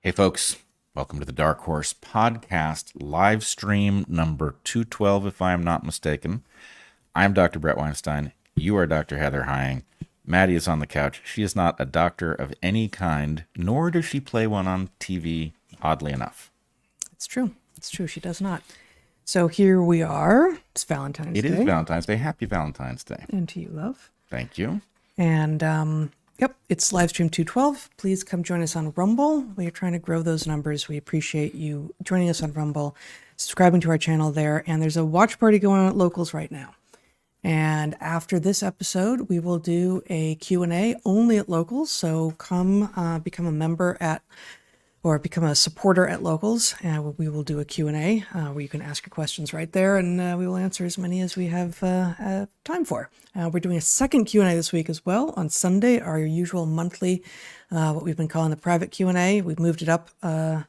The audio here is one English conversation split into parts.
Hey, folks, welcome to the Dark Horse podcast live stream number 212, if I am not mistaken. I'm Dr. Bret Weinstein. You are Dr. Heather Hying. Maddie is on the couch. She is not a doctor of any kind, nor does she play one on TV, oddly enough. It's true. It's true. She does not. So here we are. It's Valentine's Day. It is Valentine's Day. Happy Valentine's Day. And to you, love. Thank you. And yep, it's livestream 212. Please come join us on Rumble. We are trying to grow those numbers. We appreciate you joining us on Rumble, subscribing to our channel there. And there's a watch party going on at Locals right now. And after this episode, we will do a Q&A only at Locals. So come become a member at, or become a supporter at Locals. And we will do a Q&A where you can ask your questions right there. And we will answer as many as we have time for. We're doing a second Q&A this week as well on Sunday, our usual monthly, what we've been calling the private Q&A. We've moved it up a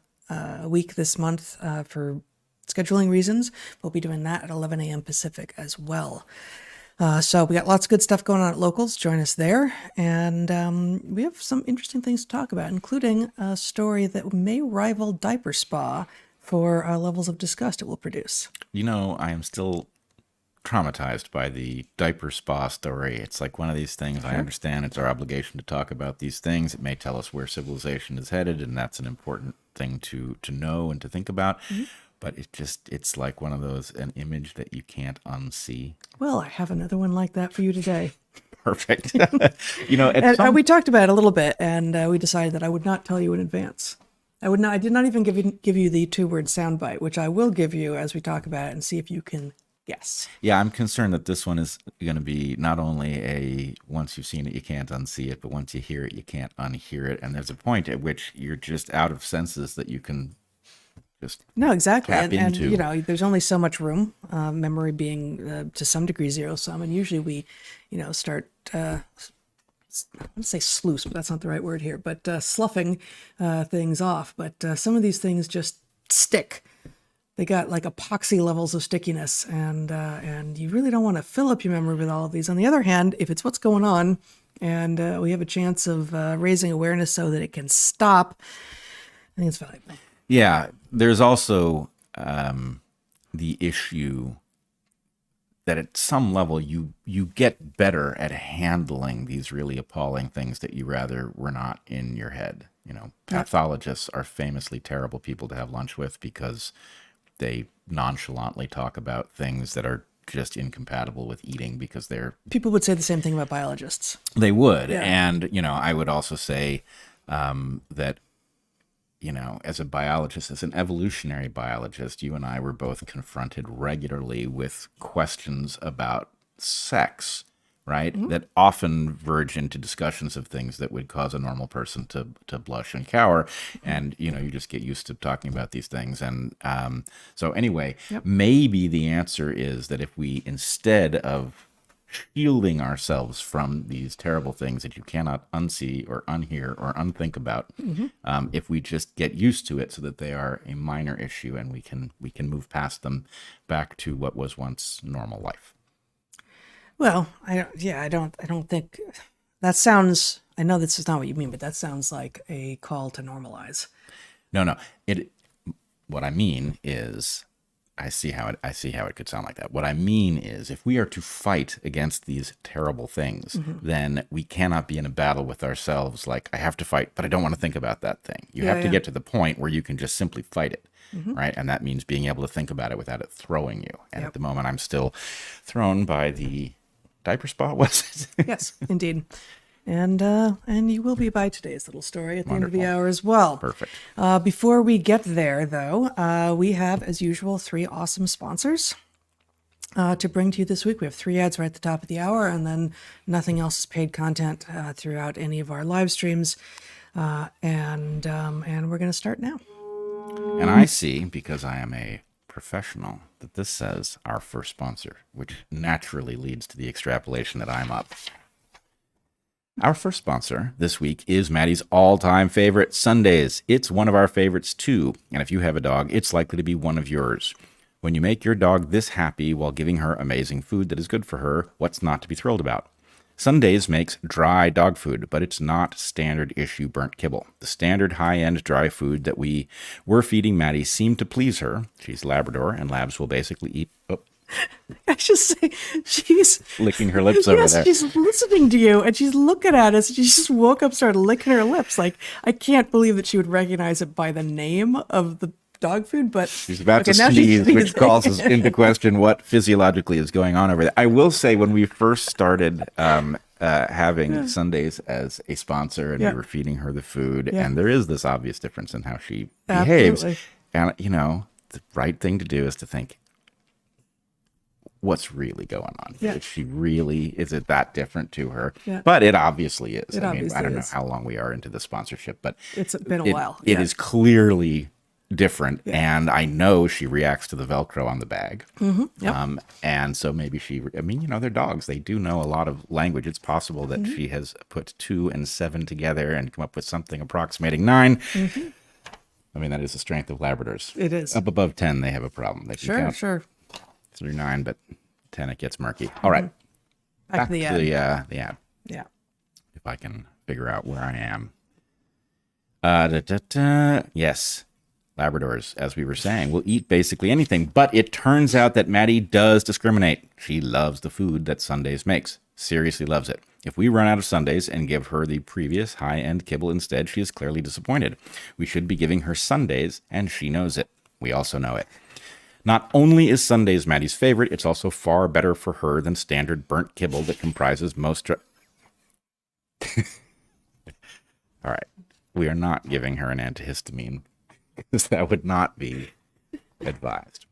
week this month for scheduling reasons. We'll be doing that at 11 a.m. Pacific as well. So we got lots of good stuff going on at Locals. Join us there. And we have some interesting things to talk about, including a story that may rival Diaper Spa for levels of disgust it will produce. You know, I am still traumatized by the Diaper Spa story. It's like one of these things. Sure. I understand it's our obligation to talk about these things. It may tell us where civilization is headed, and that's an important thing to know and to think about. Mm-hmm. But it's like one of those, an image that you can't unsee. Well, I have another one like that for you today. Perfect. You know, we talked about it a little bit, and we decided that I would not tell you in advance. I did not even give you the 2-word soundbite, which I will give you as we talk about it and see if you can guess. Yeah, I'm concerned that this one is going to be not only a once you've seen it, you can't unsee it, but once you hear it, you can't unhear it. And there's a point at which you're just out of senses that you can just no, exactly. And you know, there's only so much room, memory being to some degree zero sum. And usually we, start, I want to say sluice, but that's not the right word here, but sloughing things off. But some of these things just stick. They got like epoxy levels of stickiness, and you really don't want to fill up your memory with all of these. On the other hand, if it's what's going on, and we have a chance of raising awareness so that it can stop, I think it's valuable. Yeah, there's also the issue that at some level you get better at handling these really appalling things that you rather were not in your head. You know, pathologists are famously terrible people to have lunch with because they nonchalantly talk about things that are just incompatible with eating because they're... People would say the same thing about biologists. They would. Yeah. And, I would also say that, as a biologist, as an evolutionary biologist, you and I were both confronted regularly with questions about sex, right? Mm-hmm. That often verge into discussions of things that would cause a normal person to blush and cower. And, you just get used to talking about these things. And so anyway, maybe the answer is that if we, instead of shielding ourselves from these terrible things that you cannot unsee or unhear or unthink about, if we just get used to it so that they are a minor issue and we can move past them back to what was once normal life. Well, I don't think that sounds, I know this is not what you mean, but that sounds like a call to normalize. No. What I mean is, I see how it could sound like that. What I mean is, if we are to fight against these terrible things, then we cannot be in a battle with ourselves like, I have to fight, but I don't want to think about that thing. You have to get to the point where you can just simply fight it. Right. And that means being able to think about it without it throwing you. And at the moment, I'm still thrown by the Diaper Spa, was it? Yes, indeed. And you will be by today's little story at the Wonderful. End of the hour as well. Perfect. Before we get there, though, we have, as usual, 3 awesome sponsors to bring to you this week. We have 3 ads right at the top of the hour, and then nothing else is paid content throughout any of our live streams. And we're going to start now. And I see, because I am a professional, that this says our first sponsor, which naturally leads to the extrapolation that I'm up. Our first sponsor this week is Maddie's all-time favorite, Sundays. It's one of our favorites too, and if you have a dog, it's likely to be one of yours. When you make your dog this happy while giving her amazing food that is good for her, what's not to be thrilled about? Sundays makes dry dog food, but it's not standard issue burnt kibble. The standard high-end dry food that we were feeding Maddie seemed to please her. She's Labrador, and Labs will basically eat... Oh, I just say she's licking her lips over there. She's listening to you and she's looking at us. She just woke up, started licking her lips. Like, I can't believe that she would recognize it by the name of the dog food, but she's about to sneeze, which calls us into question what physiologically is going on over there. I will say, when we first started having Sundays as a sponsor, and we were feeding her the food, and there is this obvious difference in how she behaves. And, you know, the right thing to do is to think, what's really going on? Is it that different to her? But it obviously is. I mean, I don't know how long we are into the sponsorship, but it's been a while. It is clearly different, and I know she reacts to the Velcro on the bag. And so maybe I mean, you know, they're dogs. They do know a lot of language. It's possible that she has put 2 and 7 together and come up with something approximating 9. I mean, that is the strength of Labradors. It is. Up above 10, they have a problem. They can count through 9, but 10 it gets murky. All right, back to the ad. Yeah. If I can figure out where I am. Yes, Labradors, as we were saying, will eat basically anything, but it turns out that Maddie does discriminate. She loves the food that Sundays makes. Seriously loves it. If we run out of Sundays and give her the previous high-end kibble instead, she is clearly disappointed. We should be giving her Sundays, and she knows it. We also know it. Not only is Sundays Maddie's favorite, it's also far better for her than standard burnt kibble that comprises most... All right. We are not giving her an antihistamine, because that would not be advised.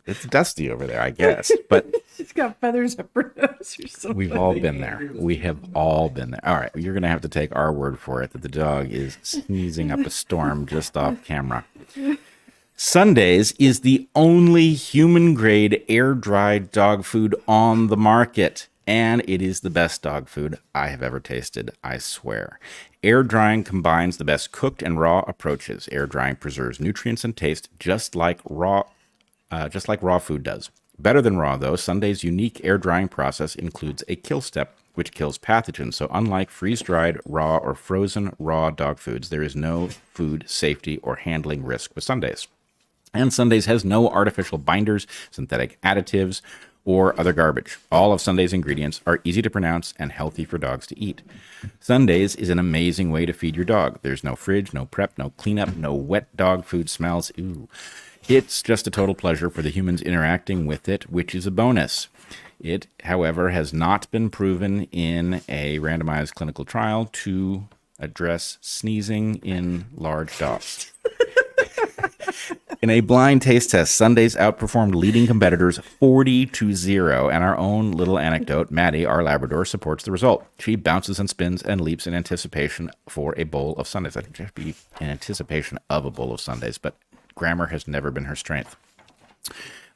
It's dusty over there, I guess, but... She's got feathers up her nose or something. We've all been there. We have all been there. All right, you're going to have to take our word for it that the dog is sneezing up a storm just off camera. Sundays is the only human-grade air-dried dog food on the market, and it is the best dog food I have ever tasted, I swear. Air drying combines the best cooked and raw approaches. Air drying preserves nutrients and taste just like raw food does. Better than raw, though, Sunday's unique air drying process includes a kill step, which kills pathogens. So unlike freeze-dried, raw, or frozen raw dog foods, there is no food safety or handling risk with Sundays. And Sundays has no artificial binders, synthetic additives, or other garbage. All of Sunday's ingredients are easy to pronounce and healthy for dogs to eat. Sundays is an amazing way to feed your dog. There's no fridge, no prep, no cleanup, no wet dog food smells. Ooh. It's just a total pleasure for the humans interacting with it, which is a bonus. It, however, has not been proven in a randomized clinical trial to address sneezing in large dogs. In a blind taste test, Sundays outperformed leading competitors 40-0, and our own little anecdote, Maddie, our Labrador, supports the result. She bounces and spins and leaps in anticipation for a bowl of Sundays. I think it should be in anticipation of a bowl of Sundays, but grammar has never been her strength.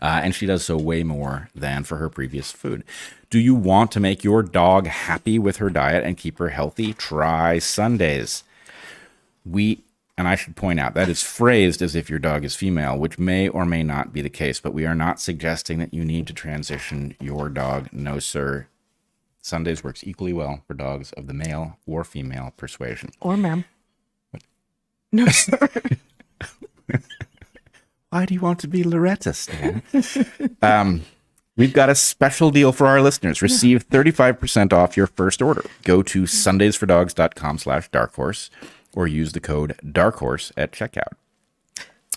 And she does so way more than for her previous food. Do you want to make your dog happy with her diet and keep her healthy? Try Sundays. And I should point out, that is phrased as if your dog is female, which may or may not be the case, but we are not suggesting that you need to transition your dog. No, sir. Sundays works equally well for dogs of the male or female persuasion. Or ma'am. What? No, sir. Why do you want to be Loretta, Stan? We've got a special deal for our listeners. Receive 35% off your first order. Go to sundaysfordogs.com/darkhorse. or use the code DARKHORSE at checkout.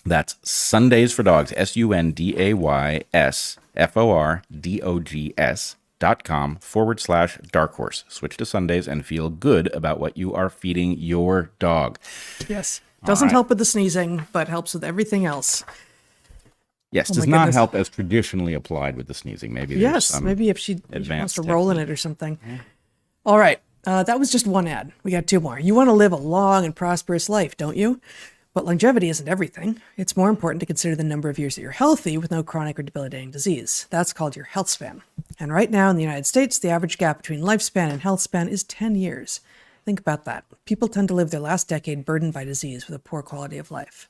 That's Sundays for Dogs, sundaysfordogs.com/darkhorse. Switch to Sundays and feel good about what you are feeding your dog. Yes. Doesn't help with the sneezing, but helps with everything else. Yes, does not help as traditionally applied with the sneezing. Maybe maybe if she wants to roll in it or something. Yeah. All right. That was just one ad. We got 2 more. You want to live a long and prosperous life, don't you? But longevity isn't everything. It's more important to consider the number of years that you're healthy with no chronic or debilitating disease. That's called your health span. And right now in the United States, the average gap between lifespan and health span is 10 years. Think about that. People tend to live their last decade burdened by disease with a poor quality of life.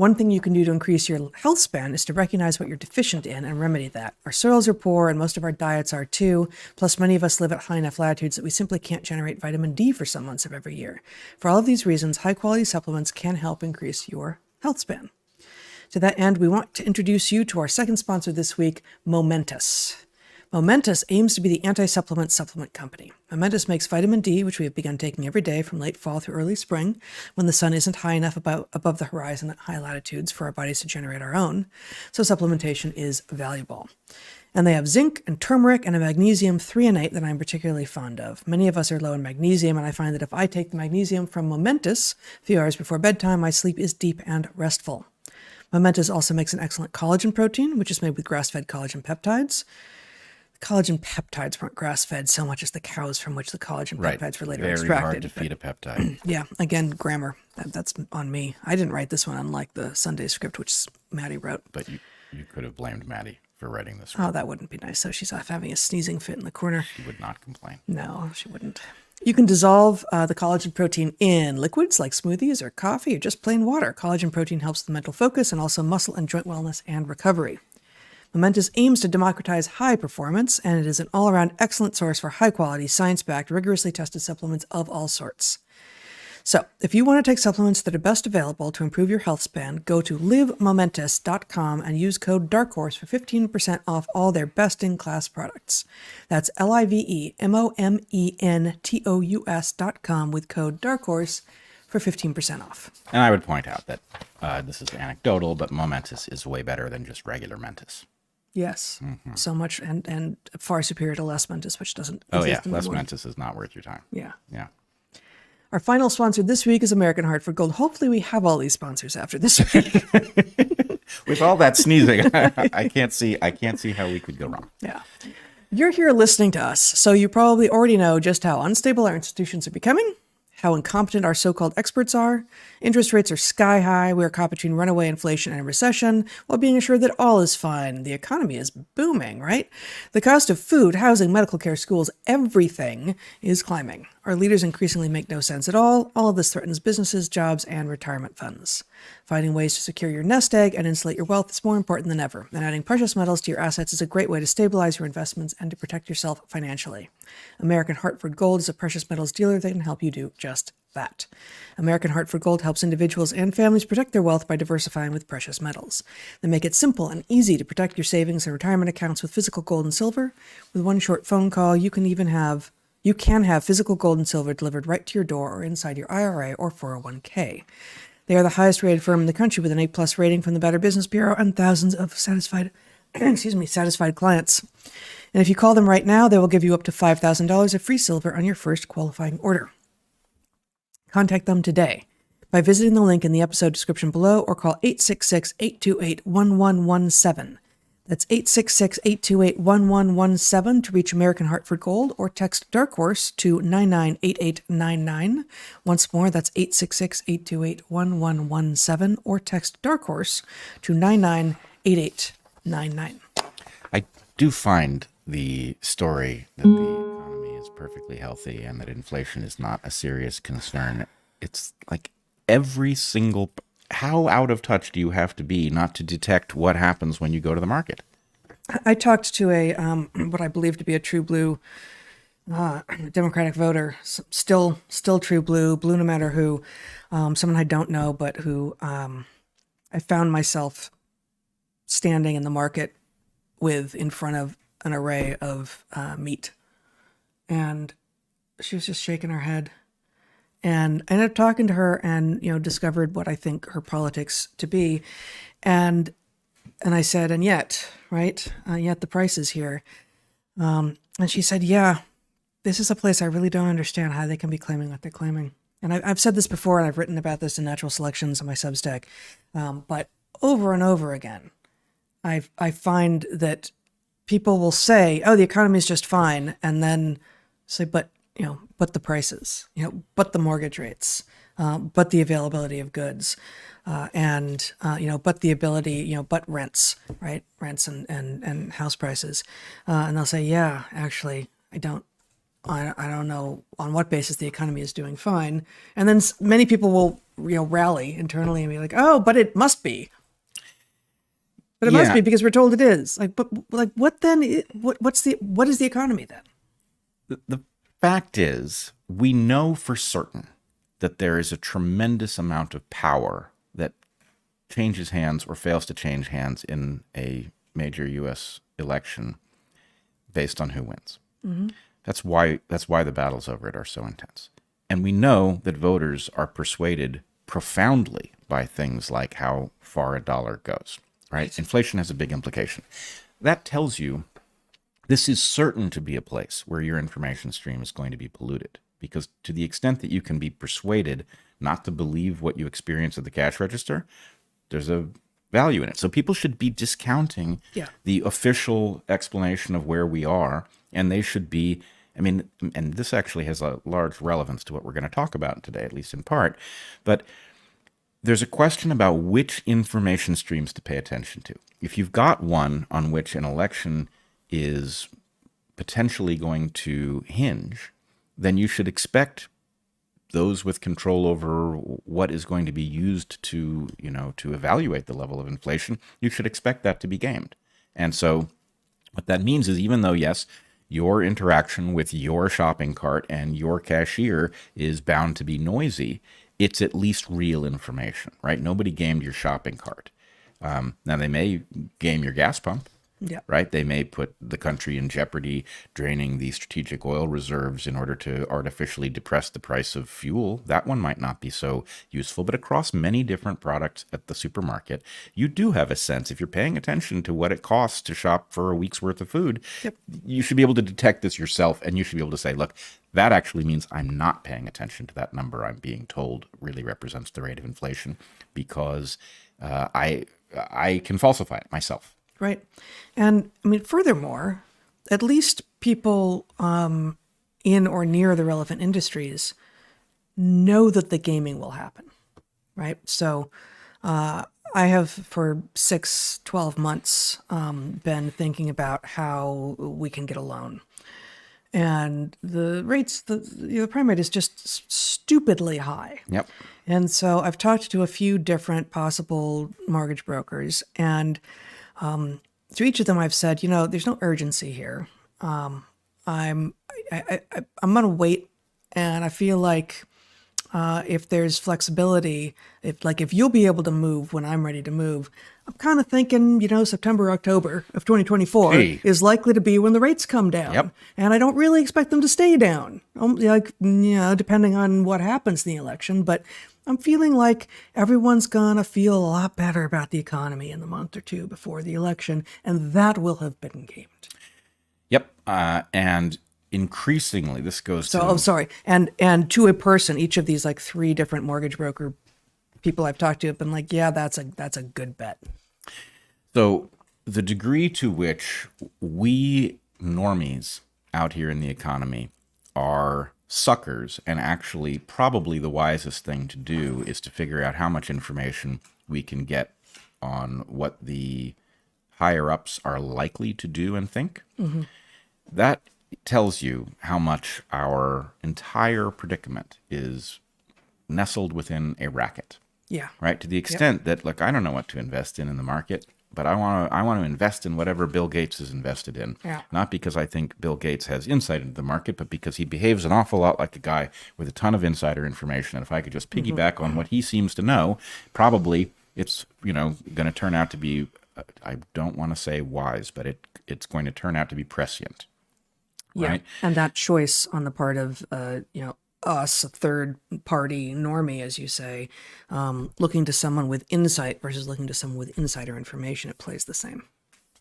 One thing you can do to increase your health span is to recognize what you're deficient in and remedy that. Our soils are poor, and most of our diets are too. Plus, many of us live at high enough latitudes that we simply can't generate vitamin D for some months of every year. For all of these reasons, high-quality supplements can help increase your health span. To that end, we want to introduce you to our second sponsor this week, Momentus. Momentus aims to be the anti-supplement supplement company. Momentus makes vitamin D, which we have begun taking every day from late fall through early spring, when the sun isn't high enough above the horizon at high latitudes for our bodies to generate our own, so supplementation is valuable. And they have zinc and turmeric and a magnesium threonate that I'm particularly fond of. Many of us are low in magnesium, and I find that if I take the magnesium from Momentus a few hours before bedtime, my sleep is deep and restful. Momentus also makes an excellent collagen protein, which is made with grass-fed collagen peptides. Collagen peptides weren't grass-fed so much as the cows from which the collagen peptides were later extracted. Very hard to feed a peptide. Yeah, again, grammar. That's on me. I didn't write this one, unlike the Sunday script, which Maddie wrote. But you could have blamed Maddie for writing this script. Oh, that wouldn't be nice. So she's off having a sneezing fit in the corner. She would not complain. No, she wouldn't. You can dissolve the collagen protein in liquids like smoothies or coffee or just plain water. Collagen protein helps with mental focus and also muscle and joint wellness and recovery. Momentus aims to democratize high performance, and it is an all-around excellent source for high-quality, science-backed, rigorously tested supplements of all sorts. So, if you want to take supplements that are best available to improve your health span, go to livemomentus.com and use code DARKHORSE for 15% off all their best-in-class products. That's livemomentus.com with code DARKHORSE for 15% off. And I would point out that this is anecdotal, but Momentus is way better than just regular Mentis. Yes, so much, and far superior to less Mentis, which doesn't Oh, yeah, exist less anymore. Mentis is not worth your time. Yeah. Yeah. Our final sponsor this week is American Hartford Gold. Hopefully we have all these sponsors after this week. With all that sneezing, I can't see how we could go wrong. Yeah. You're here listening to us, so you probably already know just how unstable our institutions are becoming, how incompetent our so-called experts are. Interest rates are sky high. We are caught between runaway inflation and recession, while being assured that all is fine. The economy is booming, right? The cost of food, housing, medical care, schools, everything is climbing. Our leaders increasingly make no sense at all. All of this threatens businesses, jobs, and retirement funds. Finding ways to secure your nest egg and insulate your wealth is more important than ever, and adding precious metals to your assets is a great way to stabilize your investments and to protect yourself financially. American Hartford Gold is a precious metals dealer that can help you do just that. American Hartford Gold helps individuals and families protect their wealth by diversifying with precious metals. They make it simple and easy to protect your savings and retirement accounts with physical gold and silver. With one short phone call, you can have physical gold and silver delivered right to your door or inside your IRA or 401k. They are the highest rated firm in the country with an A+ rating from the Better Business Bureau and thousands of satisfied clients. And if you call them right now, they will give you up to $5,000 of free silver on your first qualifying order. Contact them today by visiting the link in the episode description below or call 866-828-1117. That's 866-828-1117 to reach American Hartford Gold, or text DARKHORSE to 998899. Once more, that's 866-828-1117 or text DARKHORSE to 998899. I do find the story that the economy is perfectly healthy and that inflation is not a serious concern. It's like every single... How out of touch do you have to be not to detect what happens when you go to the market? I talked to a what I believe to be a true blue Democratic voter, still true blue no matter who, someone I don't know, but who I found myself standing in the market with in front of an array of meat. And she was just shaking her head. And I ended up talking to her and, discovered what I think her politics to be. And I said, and yet, right? Yet the price is here. And she said, yeah, this is a place I really don't understand how they can be claiming what they're claiming. And I've said this before, and I've written about this in Natural Selections on my Substack. But over and over again, I find that people will say, oh, the economy is just fine. And then say, but the prices, but the mortgage rates, but the availability of goods, and but the ability, but rents, right? Rents and house prices. And they'll say, yeah, actually, I don't I don't know on what basis the economy is doing fine. And then many people will, rally internally and be like, oh, but it must be. But it must be because we're told it is. What then? What is the economy then? The fact is, we know for certain that there is a tremendous amount of power that changes hands or fails to change hands in a major U.S. election based on who wins. Mm-hmm. That's why the battles over it are so intense. And we know that voters are persuaded profoundly by things like how far a dollar goes, right? Inflation has a big implication. That tells you this is certain to be a place where your information stream is going to be polluted, because to the extent that you can be persuaded not to believe what you experience at the cash register, there's a value in it. So people should be discounting the official explanation of where we are, and they should be, and this actually has a large relevance to what we're going to talk about today, at least in part, but there's a question about which information streams to pay attention to. If you've got one on which an election is potentially going to hinge, then you should expect those with control over what is going to be used to evaluate the level of inflation, you should expect that to be gamed. And so what that means is, even though, yes, your interaction with your shopping cart and your cashier is bound to be noisy, it's at least real information, right? Nobody gamed your shopping cart. Now, they may game your gas pump, right? They may put the country in jeopardy, draining the strategic oil reserves in order to artificially depress the price of fuel. That one might not be so useful, but across many different products at the supermarket, you do have a sense, if you're paying attention to what it costs to shop for a week's worth of food, you should be able to detect this yourself, and you should be able to say, look, that actually means I'm not paying attention to that number I'm being told really represents the rate of inflation, because I can falsify it myself. Right. And furthermore, at least people in or near the relevant industries know that the gaming will happen, right? So I have for 12 months been thinking about how we can get a loan. And the rates, the prime rate is just stupidly high. Yep. And so I've talked to a few different possible mortgage brokers, and to each of them I've said, there's no urgency here. I'm going to wait, and I feel like if there's flexibility, if you'll be able to move when I'm ready to move, I'm kind of thinking, September, October of 2024 is likely to be when the rates come down. Yep. And I don't really expect them to stay down, depending on what happens in the election. But I'm feeling like everyone's going to feel a lot better about the economy in the month or two before the election, and that will have been gamed. Yep. And increasingly, this goes to... Oh, sorry. And to a person, each of these 3 different mortgage broker people I've talked to have been like, yeah, that's a good bet. So the degree to which we normies out here in the economy are suckers, and actually probably the wisest thing to do is to figure out how much information we can get on what the higher ups are likely to do and think. Mm-hmm. That tells you how much our entire predicament is nestled within a racket. Yeah. Right? To the extent that, look, I don't know what to invest in the market, but I want to invest in whatever Bill Gates is invested in. Yeah. Not because I think Bill Gates has insight into the market, but because he behaves an awful lot like a guy with a ton of insider information. And if I could just piggyback on what he seems to know, probably it's, going to turn out to be, I don't want to say wise, but it's going to turn out to be prescient. Right? Yeah. And that choice on the part of, us, a third party normie, as you say, looking to someone with insight versus looking to someone with insider information, it plays the same.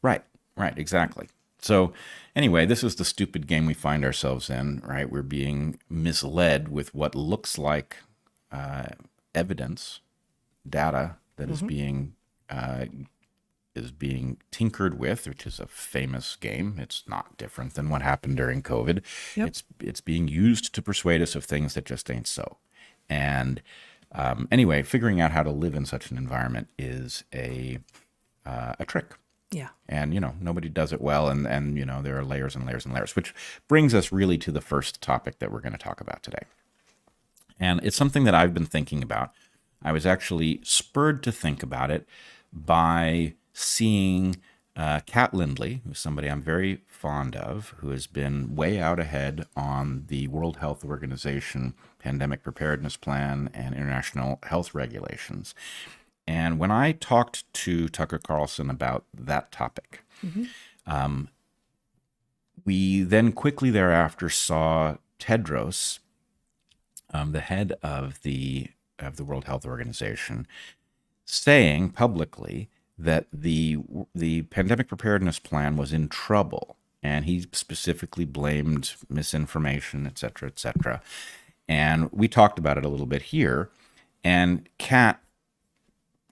Right, exactly. So anyway, this is the stupid game we find ourselves in, right? We're being misled with what looks like evidence, data that is being tinkered with, which is a famous game. It's not different than what happened during COVID. Yep. It's being used to persuade us of things that just ain't so. And anyway, figuring out how to live in such an environment is a trick. Yeah. And, nobody does it well. And there are layers and layers and layers, which brings us really to the first topic that we're going to talk about today. And it's something that I've been thinking about. I was actually spurred to think about it by seeing Kat Lindley, who's somebody I'm very fond of, who has been way out ahead on the World Health Organization pandemic preparedness plan and international health regulations. And when I talked to Tucker Carlson about that topic, we then quickly thereafter saw Tedros, the head of the World Health Organization, saying publicly that the pandemic preparedness plan was in trouble, and he specifically blamed misinformation, et cetera, et cetera. And we talked about it a little bit here, and Kat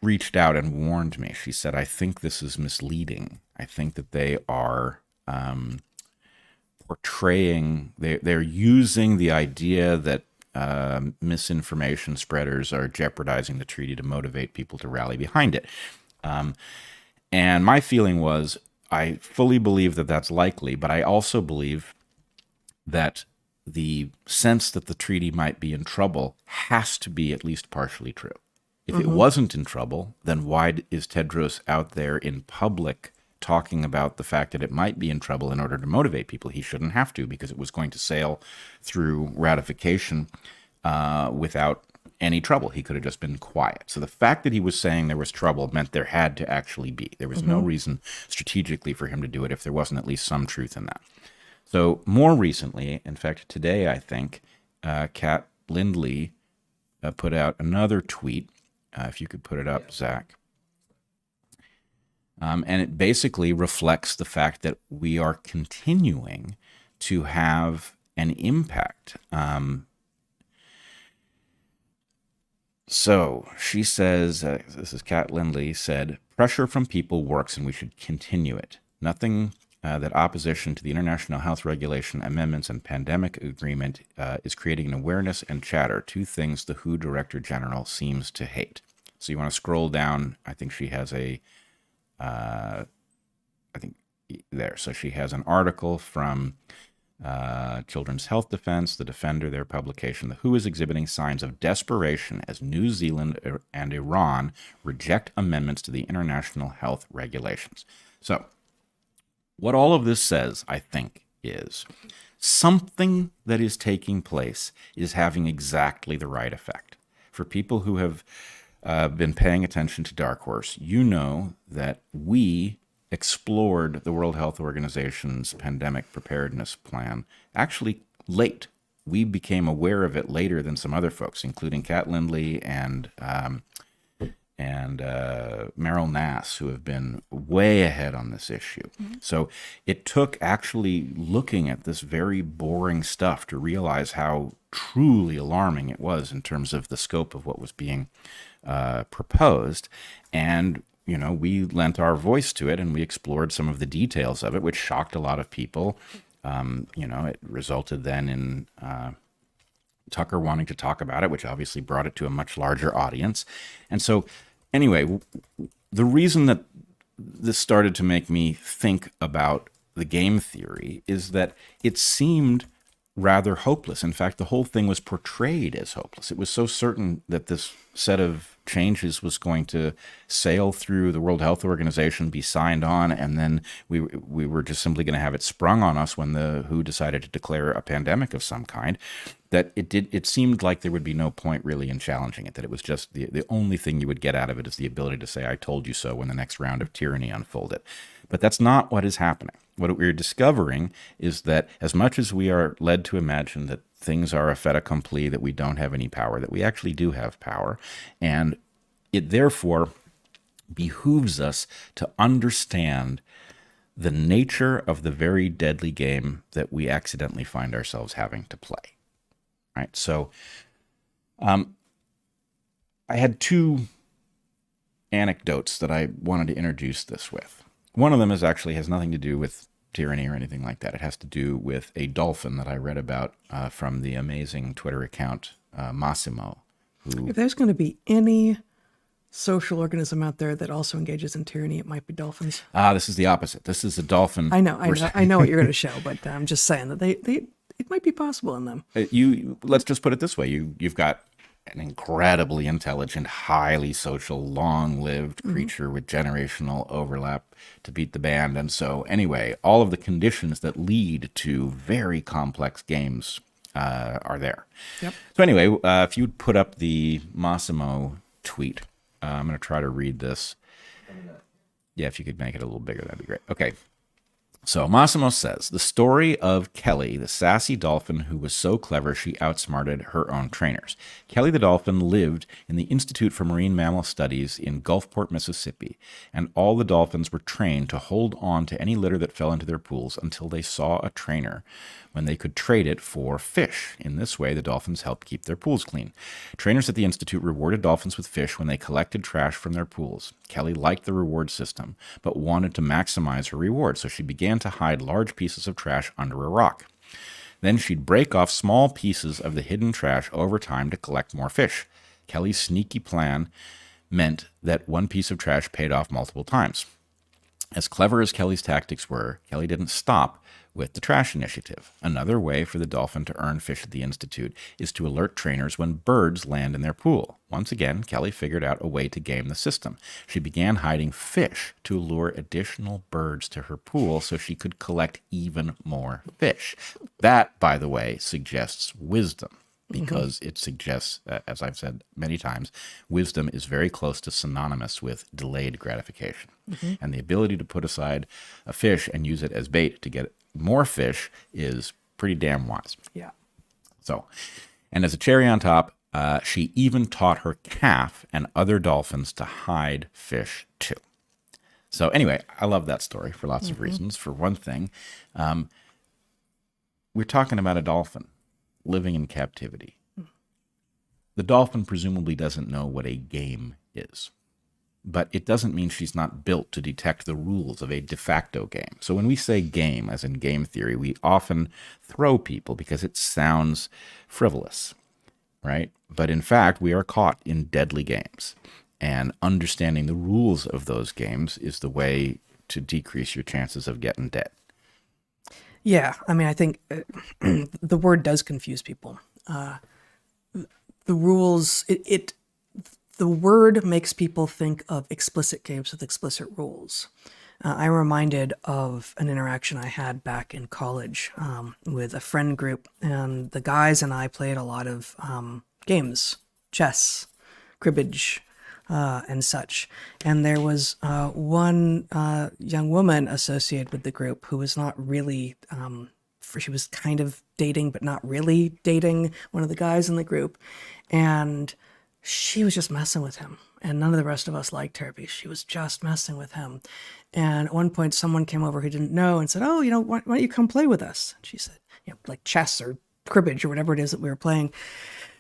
reached out and warned me. She said, I think this is misleading. I think that they are portraying, they're using the idea that misinformation spreaders are jeopardizing the treaty to motivate people to rally behind it. And my feeling was, I fully believe that that's likely, but I also believe that the sense that the treaty might be in trouble has to be at least partially true. If it wasn't in trouble, then why is Tedros out there in public talking about the fact that it might be in trouble in order to motivate people? He shouldn't have to, because it was going to sail through ratification without any trouble. He could have just been quiet. So the fact that he was saying there was trouble meant there had to actually be. There was no reason strategically for him to do it if there wasn't at least some truth in that. So more recently, in fact, today, I think, Kat Lindley put out another tweet. If you could put it up, Zach. And it basically reflects the fact that we are continuing to have an impact. So she says, this is Kat Lindley, said, pressure from people works and we should continue it. Nothing that opposition to the International Health Regulation Amendments and Pandemic Agreement is creating an awareness and chatter, two things the WHO Director General seems to hate. So you want to scroll down. I think she has I think there. So she has an article from Children's Health Defense, The Defender, their publication. The WHO is exhibiting signs of desperation as New Zealand and Iran reject amendments to the international health regulations. So what all of this says, I think, is something that is taking place is having exactly the right effect. For people who have been paying attention to DARKHORSE, you know that we explored the World Health Organization's pandemic preparedness plan actually late. We became aware of it later than some other folks, including Kat Lindley and Meryl Nass, who have been way ahead on this issue. So it took actually looking at this very boring stuff to realize how truly alarming it was in terms of the scope of what was being proposed. And, we lent our voice to it and we explored some of the details of it, which shocked a lot of people. It resulted then in Tucker wanting to talk about it, which obviously brought it to a much larger audience. And so anyway, the reason that this started to make me think about the game theory is that it seemed rather hopeless. In fact, the whole thing was portrayed as hopeless. It was so certain that this set of changes was going to sail through the World Health Organization, be signed on, and then we were just simply going to have it sprung on us when the WHO decided to declare a pandemic of some kind, that it seemed like there would be no point really in challenging it, that it was just the only thing you would get out of it is the ability to say, I told you so, when the next round of tyranny unfolded. But that's not what is happening. What we're discovering is that as much as we are led to imagine that things are a fait accompli, that we don't have any power, that we actually do have power, and it therefore behooves us to understand the nature of the very deadly game that we accidentally find ourselves having to play. Right? So I had two anecdotes that I wanted to introduce this with. One of them actually has nothing to do with tyranny or anything like that. It has to do with a dolphin that I read about from the amazing Twitter account Massimo. If there's going to be any social organism out there that also engages in tyranny, it might be dolphins. This is the opposite. This is a dolphin. I know what you're going to show, but I'm just saying that it might be possible in them. Let's just put it this way. You've got an incredibly intelligent, highly social, long-lived creature with generational overlap to beat the band. And so anyway, all of the conditions that lead to very complex games are there. Yep. So anyway, if you'd put up the Massimo tweet, I'm going to try to read this. Yeah, if you could make it a little bigger, that'd be great. Okay. So Massimo says, the story of Kelly, the sassy dolphin who was so clever she outsmarted her own trainers. Kelly the dolphin lived in the Institute for Marine Mammal Studies in Gulfport, Mississippi, and all the dolphins were trained to hold on to any litter that fell into their pools until they saw a trainer when they could trade it for fish. In this way, the dolphins helped keep their pools clean. Trainers at the Institute rewarded dolphins with fish when they collected trash from their pools. Kelly liked the reward system, but wanted to maximize her reward, so she began to hide large pieces of trash under a rock. Then she'd break off small pieces of the hidden trash over time to collect more fish. Kelly's sneaky plan meant that one piece of trash paid off multiple times. As clever as Kelly's tactics were, Kelly didn't stop with the trash initiative. Another way for the dolphin to earn fish at the Institute is to alert trainers when birds land in their pool. Once again, Kelly figured out a way to game the system. She began hiding fish to lure additional birds to her pool so she could collect even more fish. That, by the way, suggests wisdom, because it suggests, as I've said many times, wisdom is very close to synonymous with delayed gratification. And the ability to put aside a fish and use it as bait to get more fish is pretty damn wise. Yeah. So, and as a cherry on top, she even taught her calf and other dolphins to hide fish too. So anyway, I love that story for lots of reasons. For one thing, we're talking about a dolphin living in captivity. The dolphin presumably doesn't know what a game is, but it doesn't mean she's not built to detect the rules of a de facto game. So when we say game, as in game theory, we often throw people because it sounds frivolous, right? But in fact, we are caught in deadly games, and understanding the rules of those games is the way to decrease your chances of getting dead. Yeah, I mean, I think the word does confuse people. The rules, the word makes people think of explicit games with explicit rules. I'm reminded of an interaction I had back in college with a friend group, and the guys and I played a lot of games, chess, cribbage, and such. And there was one young woman associated with the group who was not really, she was kind of dating, but not really dating one of the guys in the group. And she was just messing with him. And none of the rest of us liked her because she was just messing with him. And at one point, someone came over who didn't know and said, oh, why don't you come play with us? And she said, like chess or cribbage or whatever it is that we were playing.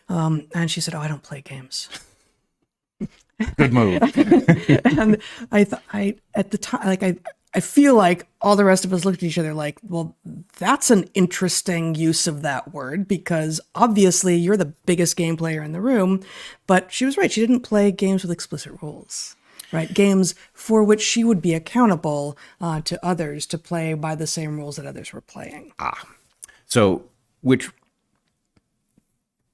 And she said, oh, I don't play games. Good move. And at the time, I feel like all the rest of us looked at each other like, well, that's an interesting use of that word, because obviously you're the biggest game player in the room. But she was right. She didn't play games with explicit rules, right? Games for which she would be accountable to others to play by the same rules that others were playing. So, which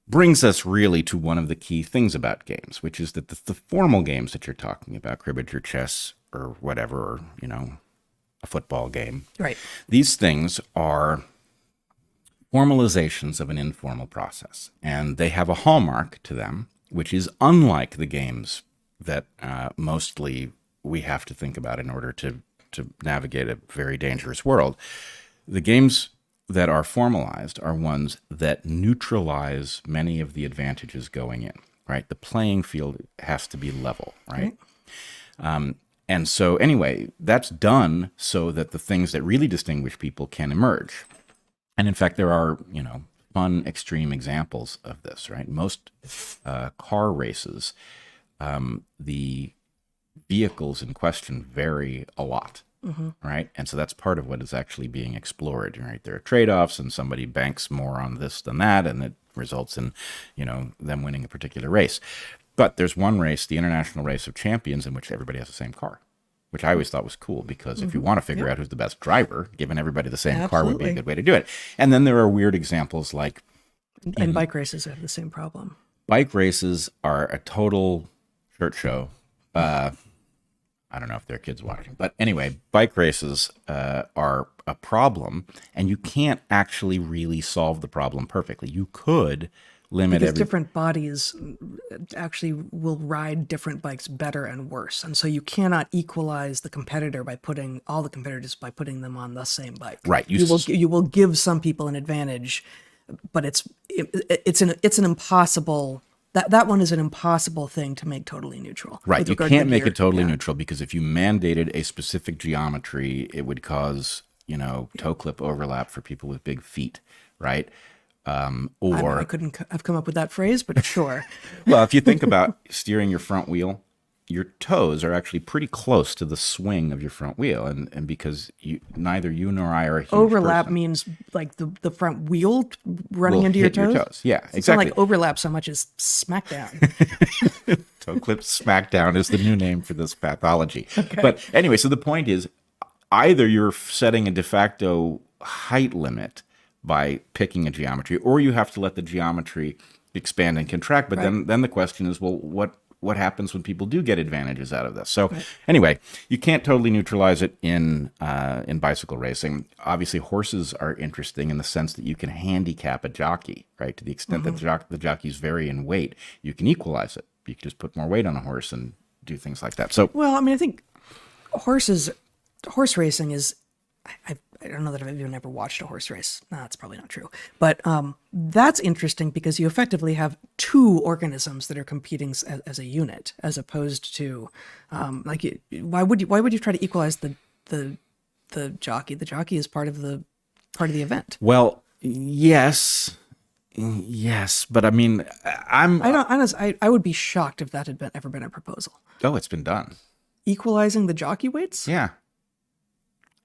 brings us really to one of the key things about games, which is that the formal games that you're talking about, cribbage or chess or whatever, or, a football game. Right. These things are formalizations of an informal process, and they have a hallmark to them, which is unlike the games that mostly we have to think about in order to navigate a very dangerous world. The games that are formalized are ones that neutralize many of the advantages going in, right? The playing field has to be level, right? And so anyway, that's done so that the things that really distinguish people can emerge. And in fact, there are, fun extreme examples of this, right? Most car races, the vehicles in question vary a lot. Right. And so that's part of what is actually being explored, right? There are trade-offs, and somebody banks more on this than that, and it results in, them winning a particular race. But there's one race, the International Race of Champions, in which everybody has the same car, which I always thought was cool because if you want to figure out who's the best driver, giving everybody the same car would be a good way to do it. And then there are weird examples like... And bike races have the same problem. Bike races are a total shirt show. I don't know if there are kids watching, but anyway, bike races are a problem, and you can't actually really solve the problem perfectly. You could limit because different bodies actually will ride different bikes better and worse, and so you cannot equalize the competitor by putting all the competitors by putting them on the same bike. Right. You will give some people an advantage, but it's an impossible. That one is an impossible thing to make totally neutral. Right. You can't make it totally neutral because if you mandated a specific geometry, it would cause, toe clip overlap for people with big feet, right? Or I couldn't have come up with that phrase, but sure. Well, if you think about steering your front wheel, your toes are actually pretty close to the swing of your front wheel, and because neither you nor I are a huge overlap person, means like the front wheel running into your toes. Yeah, It's exactly. not like overlap so much as smackdown. Toe clip smackdown is the new name for this pathology. Okay. But anyway, so the point is, either you're setting a de facto height limit by picking a geometry, or you have to let the geometry expand and contract. But then the question is, well, what happens when people do get advantages out of this? So anyway, you can't totally neutralize it in bicycle racing. Obviously, horses are interesting in the sense that you can handicap a jockey, right? To the extent that the jockeys vary in weight, you can equalize it. You can just put more weight on a horse and do things like that. So, well, I mean, I think horse racing is, I don't know that I've even ever watched a horse race. No, that's probably not true. But that's interesting because you effectively have two organisms that are competing as a unit, as opposed to why would you try to equalize the jockey? The jockey is part of the event. Well, yes, but I mean, I would be shocked if that had ever been a proposal. Oh, it's been done. Equalizing the jockey weights? Yeah.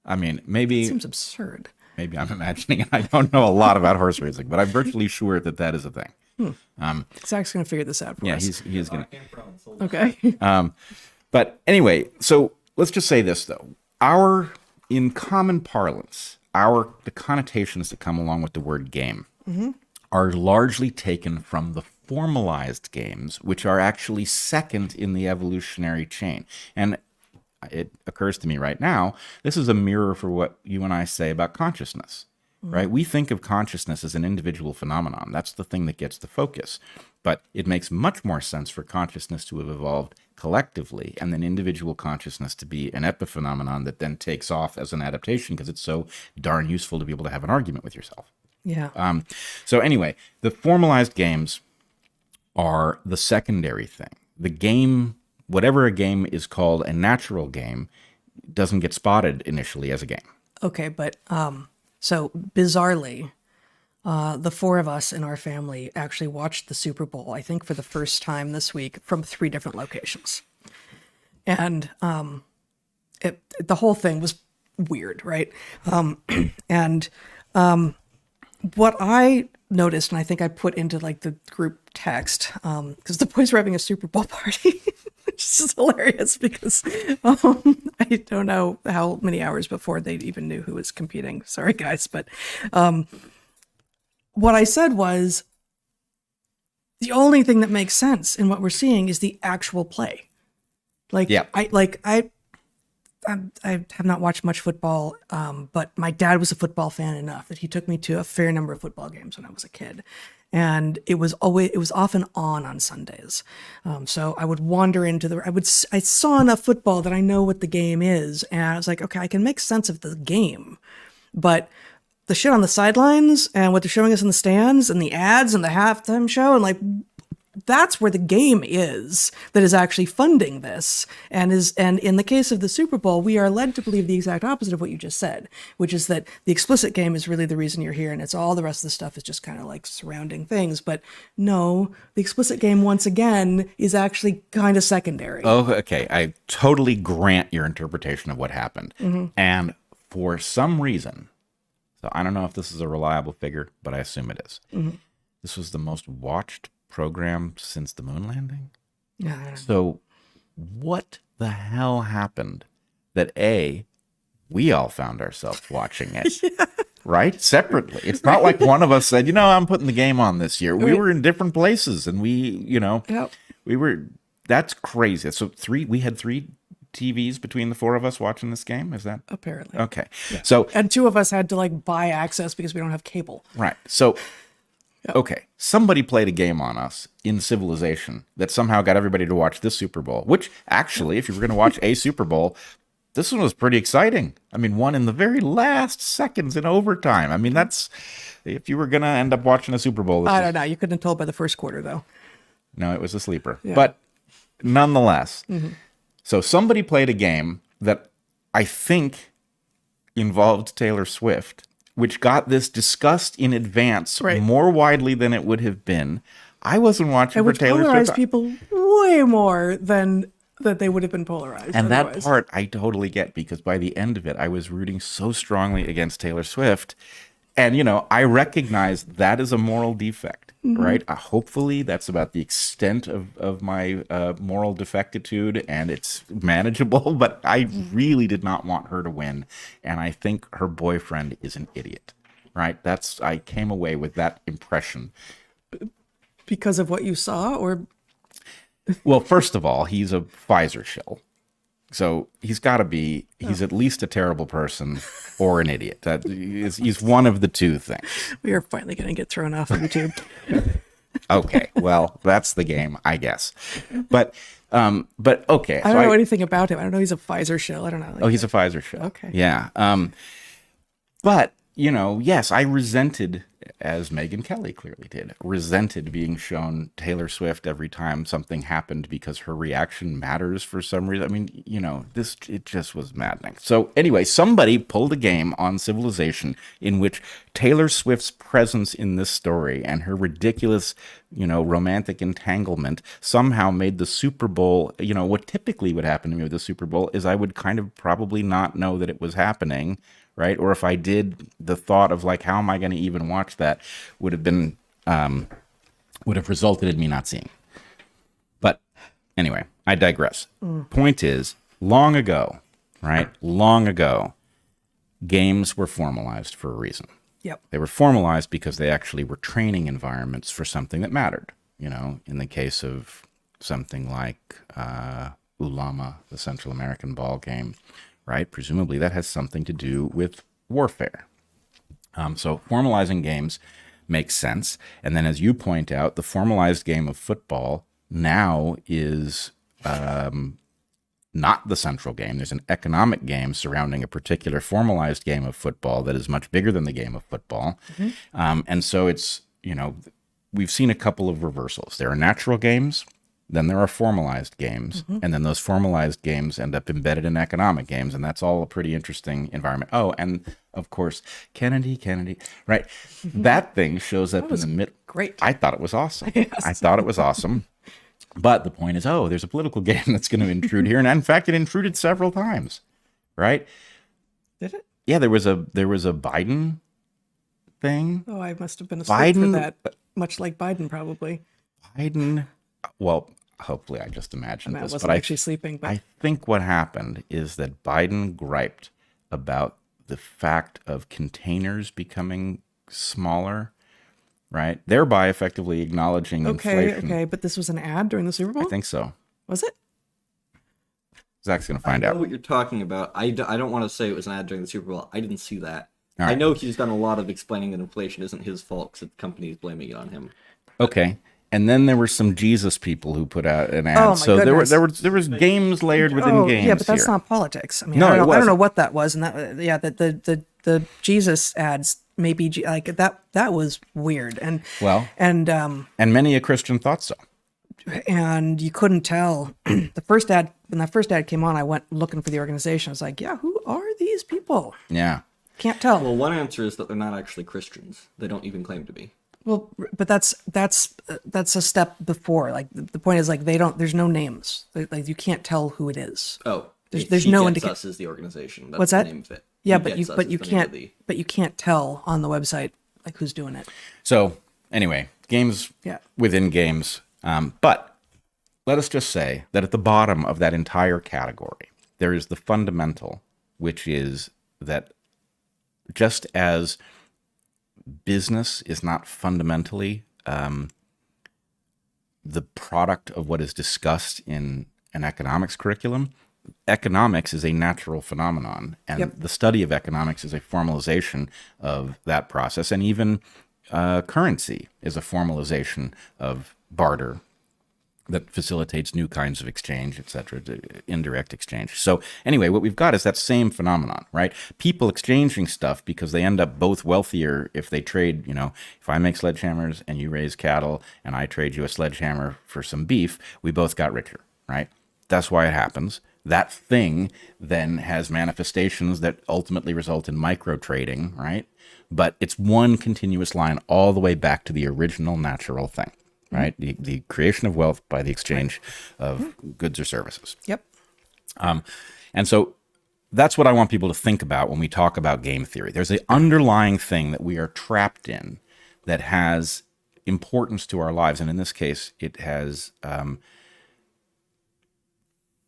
I mean, maybe... It seems absurd. Maybe I'm imagining. I don't know a lot about horse racing, but I'm virtually sure that is a thing. Zach's going to figure this out for us. He is going to. Okay. But anyway, so let's just say this, though. In common parlance, the connotations that come along with the word game are largely taken from the formalized games, which are actually second in the evolutionary chain. And it occurs to me right now, this is a mirror for what you and I say about consciousness, right? We think of consciousness as an individual phenomenon. That's the thing that gets the focus. But it makes much more sense for consciousness to have evolved collectively and then individual consciousness to be an epiphenomenon that then takes off as an adaptation because it's so darn useful to be able to have an argument with yourself. Yeah. So anyway, the formalized games are the secondary thing. The game... Whatever a game is called a natural game doesn't get spotted initially as a game. Okay, but so bizarrely, the four of us in our family actually watched the Super Bowl, I think for the first time this week, from 3 different locations. And the whole thing was weird, right? What I noticed, and I think I put into like the group text, because the boys were having a Super Bowl party, which is just hilarious because I don't know how many hours before they even knew who was competing. Sorry, guys. But what I said was the only thing that makes sense in what we're seeing is the actual play. I have not watched much football, but my dad was a football fan enough that he took me to a fair number of football games when I was a kid. And it was often on Sundays. So I would wander into I saw enough football that I know what the game is. And I was like, okay, I can make sense of the game, but the shit on the sidelines and what they're showing us in the stands and the ads and the halftime show and like, that's where the game is that is actually funding this. And in the case of the Super Bowl, we are led to believe the exact opposite of what you just said, which is that the explicit game is really the reason you're here. And it's all the rest of the stuff is just kind of like surrounding things. But no, the explicit game, once again, is actually kind of secondary. Oh, okay. I totally grant your interpretation of what happened. And for some reason, so I don't know if this is a reliable figure, but I assume it is. This was the most watched program since the moon landing. Yeah, I don't know. So what the hell happened that we all found ourselves watching it, right? Separately. It's not like one of us said, I'm putting the game on this year. We Right. were in different places and Yep. that's crazy. So we had 3 TVs between the 4 of us watching this game. Is that Apparently. okay? So, And 2 of us had to like buy access because we don't have cable. right. So, okay. Somebody played a game on us in Civilization that somehow got everybody to watch this Super Bowl, which actually, if you were going to watch a Super Bowl, this one was pretty exciting. I mean, won in the very last seconds in overtime. I mean, if you were going to end up watching a Super Bowl. I don't know. You couldn't have told by the first quarter, though. No, it was a sleeper. Yeah. But nonetheless, so somebody played a game that I think involved Taylor Swift, which got this discussed in advance Right. more widely than it would have been. I wasn't watching And for which Taylor polarized Swift. people way more than that they would have been polarized. And that otherwise. part I totally get, because by the end of it, I was rooting so strongly against Taylor Swift. And, I recognize that is a moral defect, right? Hopefully that's about the extent of my moral defectitude, and it's manageable, but I really did not want her to win. And I think her boyfriend is an idiot, right? I came away with that impression. Because of what you saw, or Well, first of all, he's a Pfizer shill. So he's at least a terrible person or an idiot. He's one of the 2 things. we are finally going to get thrown off of YouTube. Okay, well, that's the game, I guess. But okay. I don't know anything about him. I don't know he's a Pfizer shill. I don't know. He's a Pfizer shill. Okay. Yeah. But, yes, I resented, as Megyn Kelly clearly did, resented being shown Taylor Swift every time something happened because her reaction matters for some reason. I mean, it just was maddening. So anyway, somebody pulled a game on Civilization in which Taylor Swift's presence in this story and her ridiculous, romantic entanglement somehow made the Super Bowl, what typically would happen to me with the Super Bowl is I would kind of probably not know that it was happening. Right. Or if I did, the thought of like, how am I going to even watch that would have resulted in me not seeing. But anyway, I digress. Point is, long ago, games were formalized for a reason. Yep. They were formalized because they actually were training environments for something that mattered. In the case of something like Ulama, the Central American ball game. Right? Presumably that has something to do with warfare. So formalizing games makes sense. And then, as you point out, the formalized game of football now is not the central game. There's an economic game surrounding a particular formalized game of football that is much bigger than the game of football. And so it's, we've seen a couple of reversals. There are natural games. Then there are formalized games, and then those formalized games end up embedded in economic games, and that's all a pretty interesting environment. Oh, and of course, Kennedy, right? That thing shows up in the middle. Great. I thought it was awesome. Yes. I thought it was awesome. But the point is, there's a political game that's going to intrude here, and in fact, it intruded several times, right? Did it? Yeah, there was a Biden thing. Oh, I must have been asleep for Biden- that. Much like Biden, probably. Biden. Well, hopefully I just imagined I this, wasn't but actually sleeping. But I think what happened is that Biden griped about the fact of containers becoming smaller, right? Thereby effectively acknowledging inflation. Okay, but this was an ad during the Super Bowl? I think so. Was it? Zach's going to find I know out. what you're talking about. I don't want to say it was an ad during the Super Bowl. I didn't see that. All right. I know he's done a lot of explaining that inflation isn't his fault because the company's blaming it on him. Okay. And then there were some Jesus people who put out an ad. Oh, my so goodness. there was games layered within games. Yeah, but that's here. not politics. I mean, No, I it don't know wasn't. what that was, and the Jesus ads maybe like that was weird, and Well, and many a Christian thought so. and you couldn't tell the first ad when that first ad came on. I went looking for the organization. I was like, yeah, who are these people? Yeah. Can't tell. Well, one answer is that they're not actually Christians. They don't even claim to be. Well, but that's a step before. Like the point is like they don't. There's no names. Like you can't tell who it is. Oh, There's no indication. Us is the organization. That's What's the that? name of it. Yeah, He but Gets you Us but is you the name of can't the- but you can't tell on the website like who's doing it. So anyway, games Yeah. within games. But let us just say that at the bottom of that entire category, there is the fundamental, which is that just as business is not fundamentally the product of what is discussed in an economics curriculum, economics is a natural phenomenon, and the study of economics is a formalization of that process, and even currency is a formalization of barter that facilitates new kinds of exchange, etc., indirect exchange. So anyway, what we've got is that same phenomenon, right? People exchanging stuff because they end up both wealthier if they trade, if I make sledgehammers and you raise cattle and I trade you a sledgehammer for some beef, we both got richer, right? That's why it happens. That thing then has manifestations that ultimately result in micro trading, right? But it's one continuous line all the way back to the original natural thing. Right, the creation of wealth by the exchange of goods or services. Yep. And so that's what I want people to think about when we talk about game theory. There's an underlying thing that we are trapped in that has importance to our lives, and in this case, it has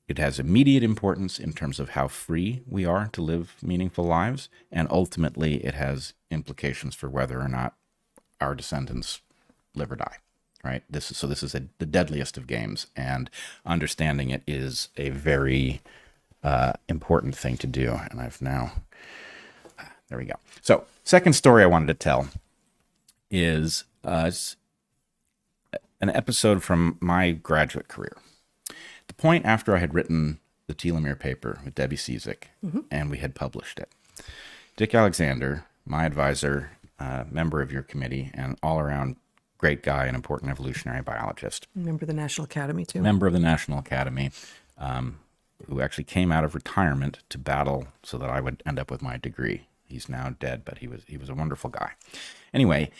immediate importance in terms of how free we are to live meaningful lives, and ultimately, it has implications for whether or not our descendants live or die. Right. This is the deadliest of games, and understanding it is a very important thing to do. And there we go. So, second story I wanted to tell is an episode from my graduate career. The point after I had written the telomere paper with Debbie Cizik, and we had published it. Dick Alexander, my advisor, member of your committee, and all around great guy, an important evolutionary biologist. Member of the National Academy, too. Member of the National Academy, who actually came out of retirement to battle so that I would end up with my degree. He's now dead, but he was a wonderful guy. Anyway,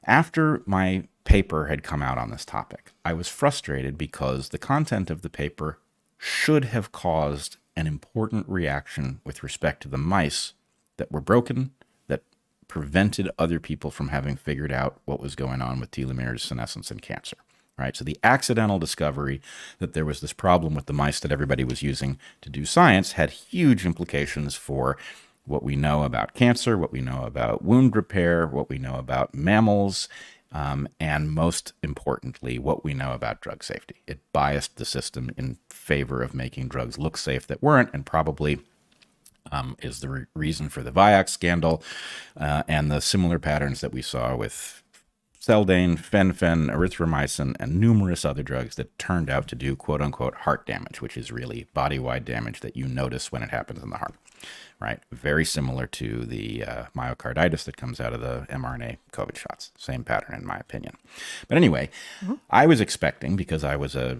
after my paper had come out on this topic, I was frustrated because the content of the paper should have caused an important reaction with respect to the mice that were broken, prevented other people from having figured out what was going on with telomeres, senescence, and cancer. Right? So the accidental discovery that there was this problem with the mice that everybody was using to do science had huge implications for what we know about cancer, what we know about wound repair, what we know about mammals, and most importantly, what we know about drug safety. It biased the system in favor of making drugs look safe that weren't, and probably is the reason for the Vioxx scandal and the similar patterns that we saw with Seldane, Fen-Phen, erythromycin, and numerous other drugs that turned out to do quote-unquote heart damage, which is really body-wide damage that you notice when it happens in the heart, right? Very similar to the myocarditis that comes out of the mRNA COVID shots. Same pattern, in my opinion. But anyway, I was expecting, because I was a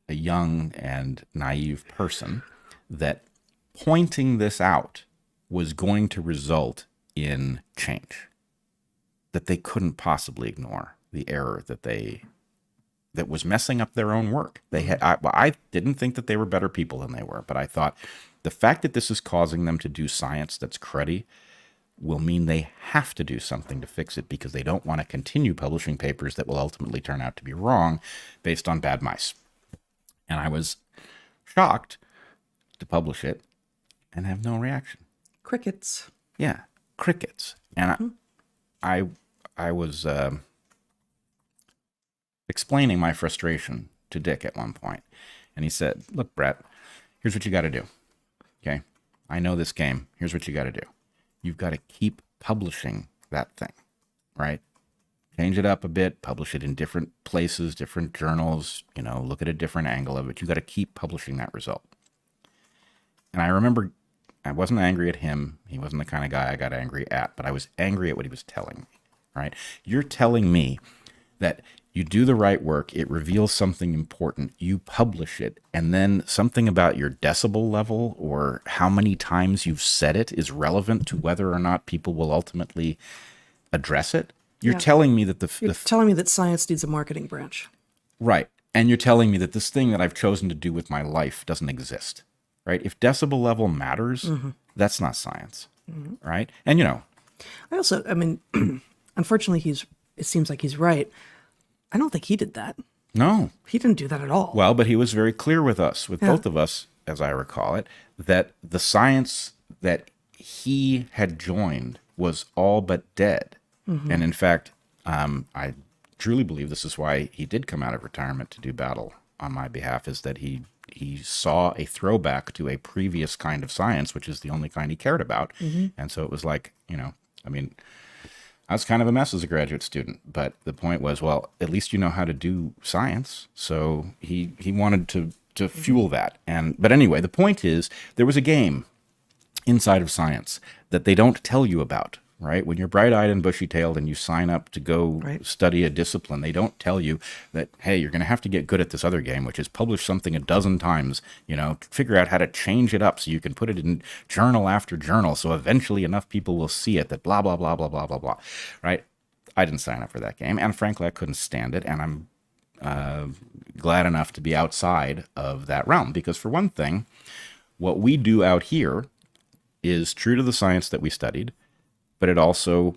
young and naive person, that pointing this out was going to result in change, that they couldn't possibly ignore the error that was messing up their own work. I didn't think that they were better people than they were, but I thought the fact that this is causing them to do science that's cruddy will mean they have to do something to fix it, because they don't want to continue publishing papers that will ultimately turn out to be wrong based on bad mice. And I was shocked to publish it and have no reaction. Crickets. Yeah, crickets. And I was explaining my frustration to Dick at one point, and he said, "Look, Bret, here's what you got to do. Okay, I know this game. Here's what you got to do. You've got to keep publishing that thing, right? Change it up a bit, publish it in different places, different journals. Look at a different angle of it. You got to keep publishing that result." And I remember, I wasn't angry at him. He wasn't the kind of guy I got angry at, but I was angry at what he was telling me, right? You're telling me that you do the right work, it reveals something important, you publish it, and then something about your decibel level or how many times you've said it is relevant to whether or not people will ultimately address it? You're telling me that You're telling me that science needs a marketing branch. Right. And you're telling me that this thing that I've chosen to do with my life doesn't exist. Right? If decibel level matters, that's not science, right? And unfortunately, it seems like he's right. I don't think he did that. No. He didn't do that at all. Well, but he was very clear with us, with both of us, as I recall it, that the science that he had joined was all but dead. And in fact, I truly believe this is why he did come out of retirement to do battle on my behalf, is that he saw a throwback to a previous kind of science, which is the only kind he cared about. And so it was like, I mean, I was kind of a mess as a graduate student, but the point was, well, at least you know how to do science. So he wanted to fuel that. But anyway, the point is, there was a game inside of science that they don't tell you about, right? When you're bright-eyed and bushy-tailed and you sign up to go study a discipline, they don't tell you that, hey, you're going to have to get good at this other game, which is publish something a dozen times, figure out how to change it up so you can put it in journal after journal so eventually enough people will see it that blah, blah, blah, blah, blah, blah, blah, right? I didn't sign up for that game, and frankly, I couldn't stand it, and I'm glad enough to be outside of that realm, because for one thing, what we do out here is true to the science that we studied, but it also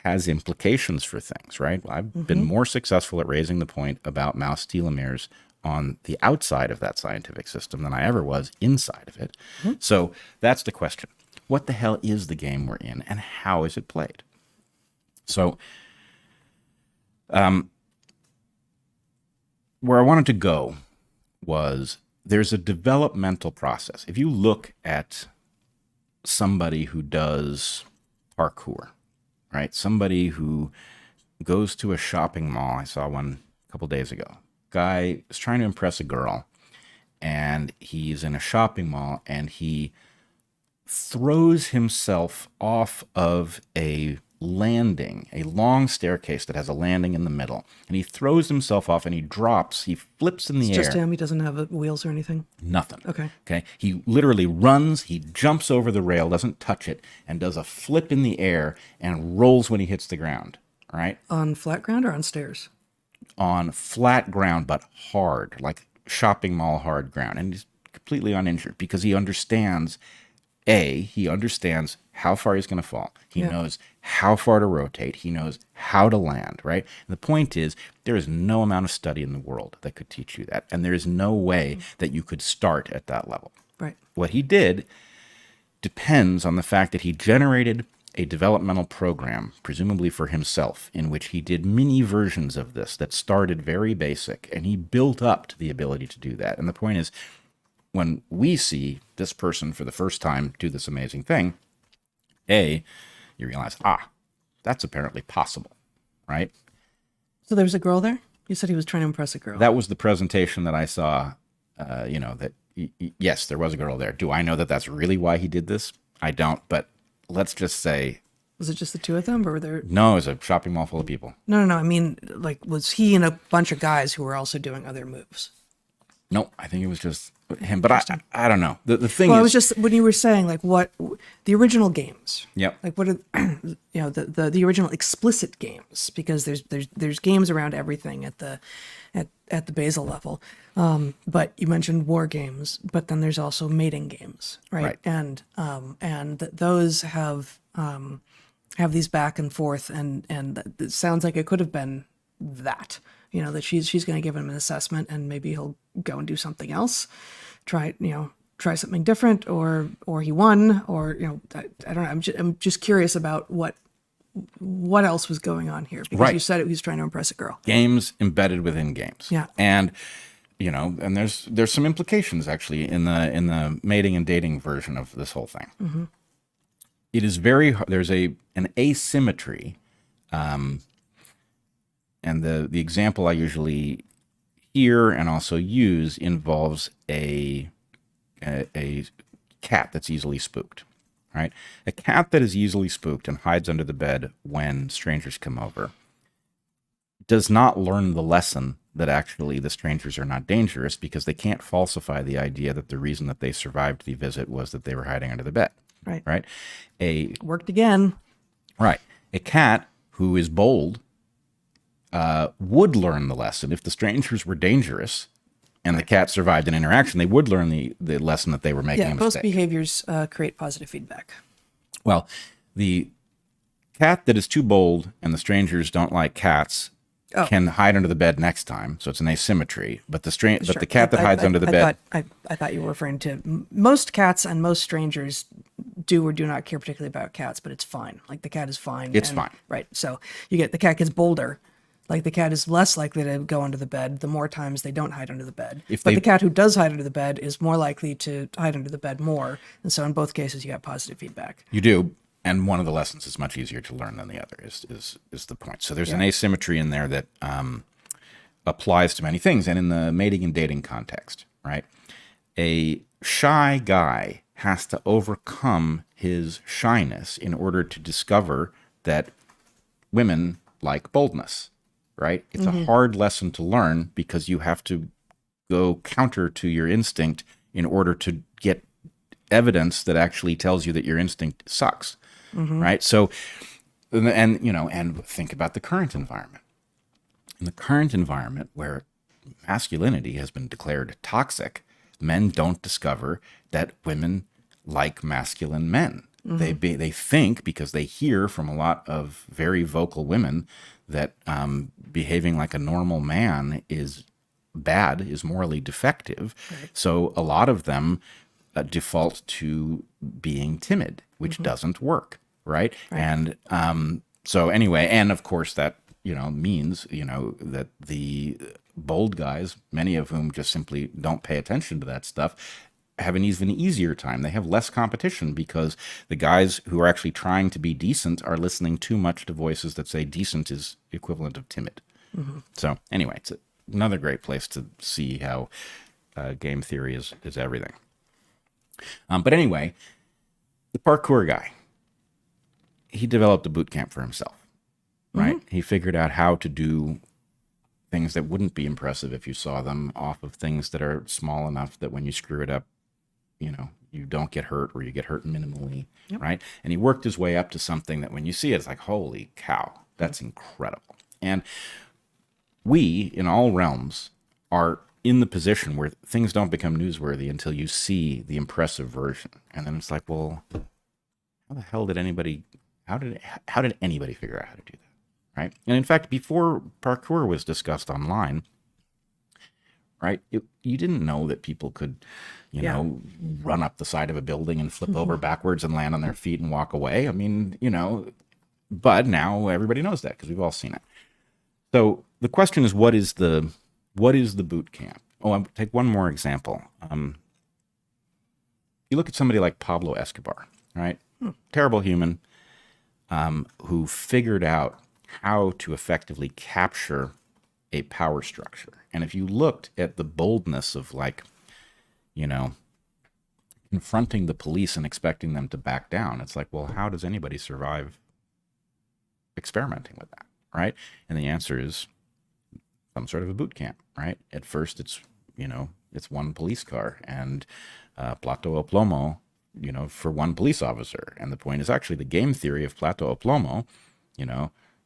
has implications for things, right? I've been more successful at raising the point about mouse telomeres on the outside of that scientific system than I ever was inside of it. So that's the question. What the hell is the game we're in, and how is it played? So where I wanted to go was, there's a developmental process. If you look at somebody who does parkour, right? Somebody who goes to a shopping mall. I saw one a couple days ago. Guy is trying to impress a girl, and he's in a shopping mall, and he throws himself off of a landing, a long staircase that has a landing in the middle, and he throws himself off, and he drops, he flips in the air. Just him? He doesn't have wheels or anything? Nothing. Okay. He literally runs, he jumps over the rail, doesn't touch it, and does a flip in the air and rolls when he hits the ground, right? On flat ground or on stairs? On flat ground, but hard, like shopping mall hard ground. And he's completely uninjured because he understands how far he's going to fall. He knows how far to rotate. He knows how to land, right? And the point is, there is no amount of study in the world that could teach you that. And there is no way that you could start at that level. Right. What he did depends on the fact that he generated a developmental program, presumably for himself, in which he did mini versions of this that started very basic, and he built up to the ability to do that. And the point is, when we see this person for the first time do this amazing thing, you realize, that's apparently possible, right? So there was a girl there? You said he was trying to impress a girl. That was the presentation that I saw, yes, there was a girl there. Do I know that that's really why he did this? I don't, but let's just say... Was it just the two of them, or were there... No, it was a shopping mall full of people. No. I mean, was he and a bunch of guys who were also doing other moves? No, I think it was just him, but I don't know. The thing Well, is... it was just when you were saying, what the original games. Yep. What are, the original explicit games, because there's games around everything at the basal level. But you mentioned war games, but then there's also mating games, right? And those have these back and forth, and it sounds like it could have been that. That she's going to give him an assessment, and maybe he'll go and do something else, try something different, or he won, or I don't know. I'm just curious about what else was going on here, because you said he was trying to impress a girl. Games embedded within games. Yeah. And and there's some implications actually in the mating and dating version of this whole thing. Mm-hmm. It is there's an asymmetry. And the example I usually hear and also use involves a cat that's easily spooked, right? A cat that is easily spooked and hides under the bed when strangers come over does not learn the lesson that actually the strangers are not dangerous, because they can't falsify the idea that the reason that they survived the visit was that they were hiding under the bed. Right. Right. Worked again. Right. A cat who is bold would learn the lesson if the strangers were dangerous and the cat survived an interaction. They would learn the lesson that they were making a mistake. Both behaviors create positive feedback. Well, the cat that is too bold and the strangers don't like cats can hide under the bed next time, so it's an asymmetry. But but the cat that hides under the bed. I thought you were referring to most cats and most strangers do or do not care particularly about cats, but it's fine. Like the cat is fine. It's fine. Right. So the cat gets bolder. Like the cat is less likely to go under the bed the more times they don't hide under the bed. But the cat who does hide under the bed is more likely to hide under the bed more. And so in both cases, you got positive feedback. You do. And one of the lessons is much easier to learn than the other is the point. So there's an asymmetry in there that applies to many things. And in the mating and dating context, right? A shy guy has to overcome his shyness in order to discover that women like boldness, right? It's a hard lesson to learn because you have to go counter to your instinct in order to get evidence that actually tells you that your instinct sucks. Right. So, and think about the current environment. In the current environment where masculinity has been declared toxic, men don't discover that women like masculine men. They think, because they hear from a lot of very vocal women, that behaving like a normal man is bad, is morally defective. Right. So a lot of them default to being timid, which doesn't work. Right. And so anyway, and of course that, means, that the bold guys, many of whom just simply don't pay attention to that stuff, have an even easier time. They have less competition because the guys who are actually trying to be decent are listening too much to voices that say decent is equivalent of timid. So anyway, it's another great place to see how game theory is everything. But anyway, the parkour guy, he developed a boot camp for himself, right? He figured out how to do things that wouldn't be impressive if you saw them off of things that are small enough that when you screw it up, you don't get hurt or you get hurt minimally, right? And he worked his way up to something that when you see it, it's like, holy cow, that's incredible. And we, in all realms, are in the position where things don't become newsworthy until you see the impressive version. And then it's like, well, how the hell did anybody... How did anybody figure out how to do that, right? And in fact, before parkour was discussed online, right, you didn't know that people could, run up the side of a building and flip over backwards and land on their feet and walk away. I mean, but now everybody knows that because we've all seen it. So the question is, what is the boot camp? Oh, I'll take one more example. You look at somebody like Pablo Escobar, right? Terrible human. Who figured out how to effectively capture a power structure. And if you looked at the boldness of confronting the police and expecting them to back down, it's like, well, how does anybody survive experimenting with that, right? And the answer is some sort of a boot camp, right? At first, it's one police car and plato o plomo, for one police officer. And the point is actually the game theory of plato o plomo,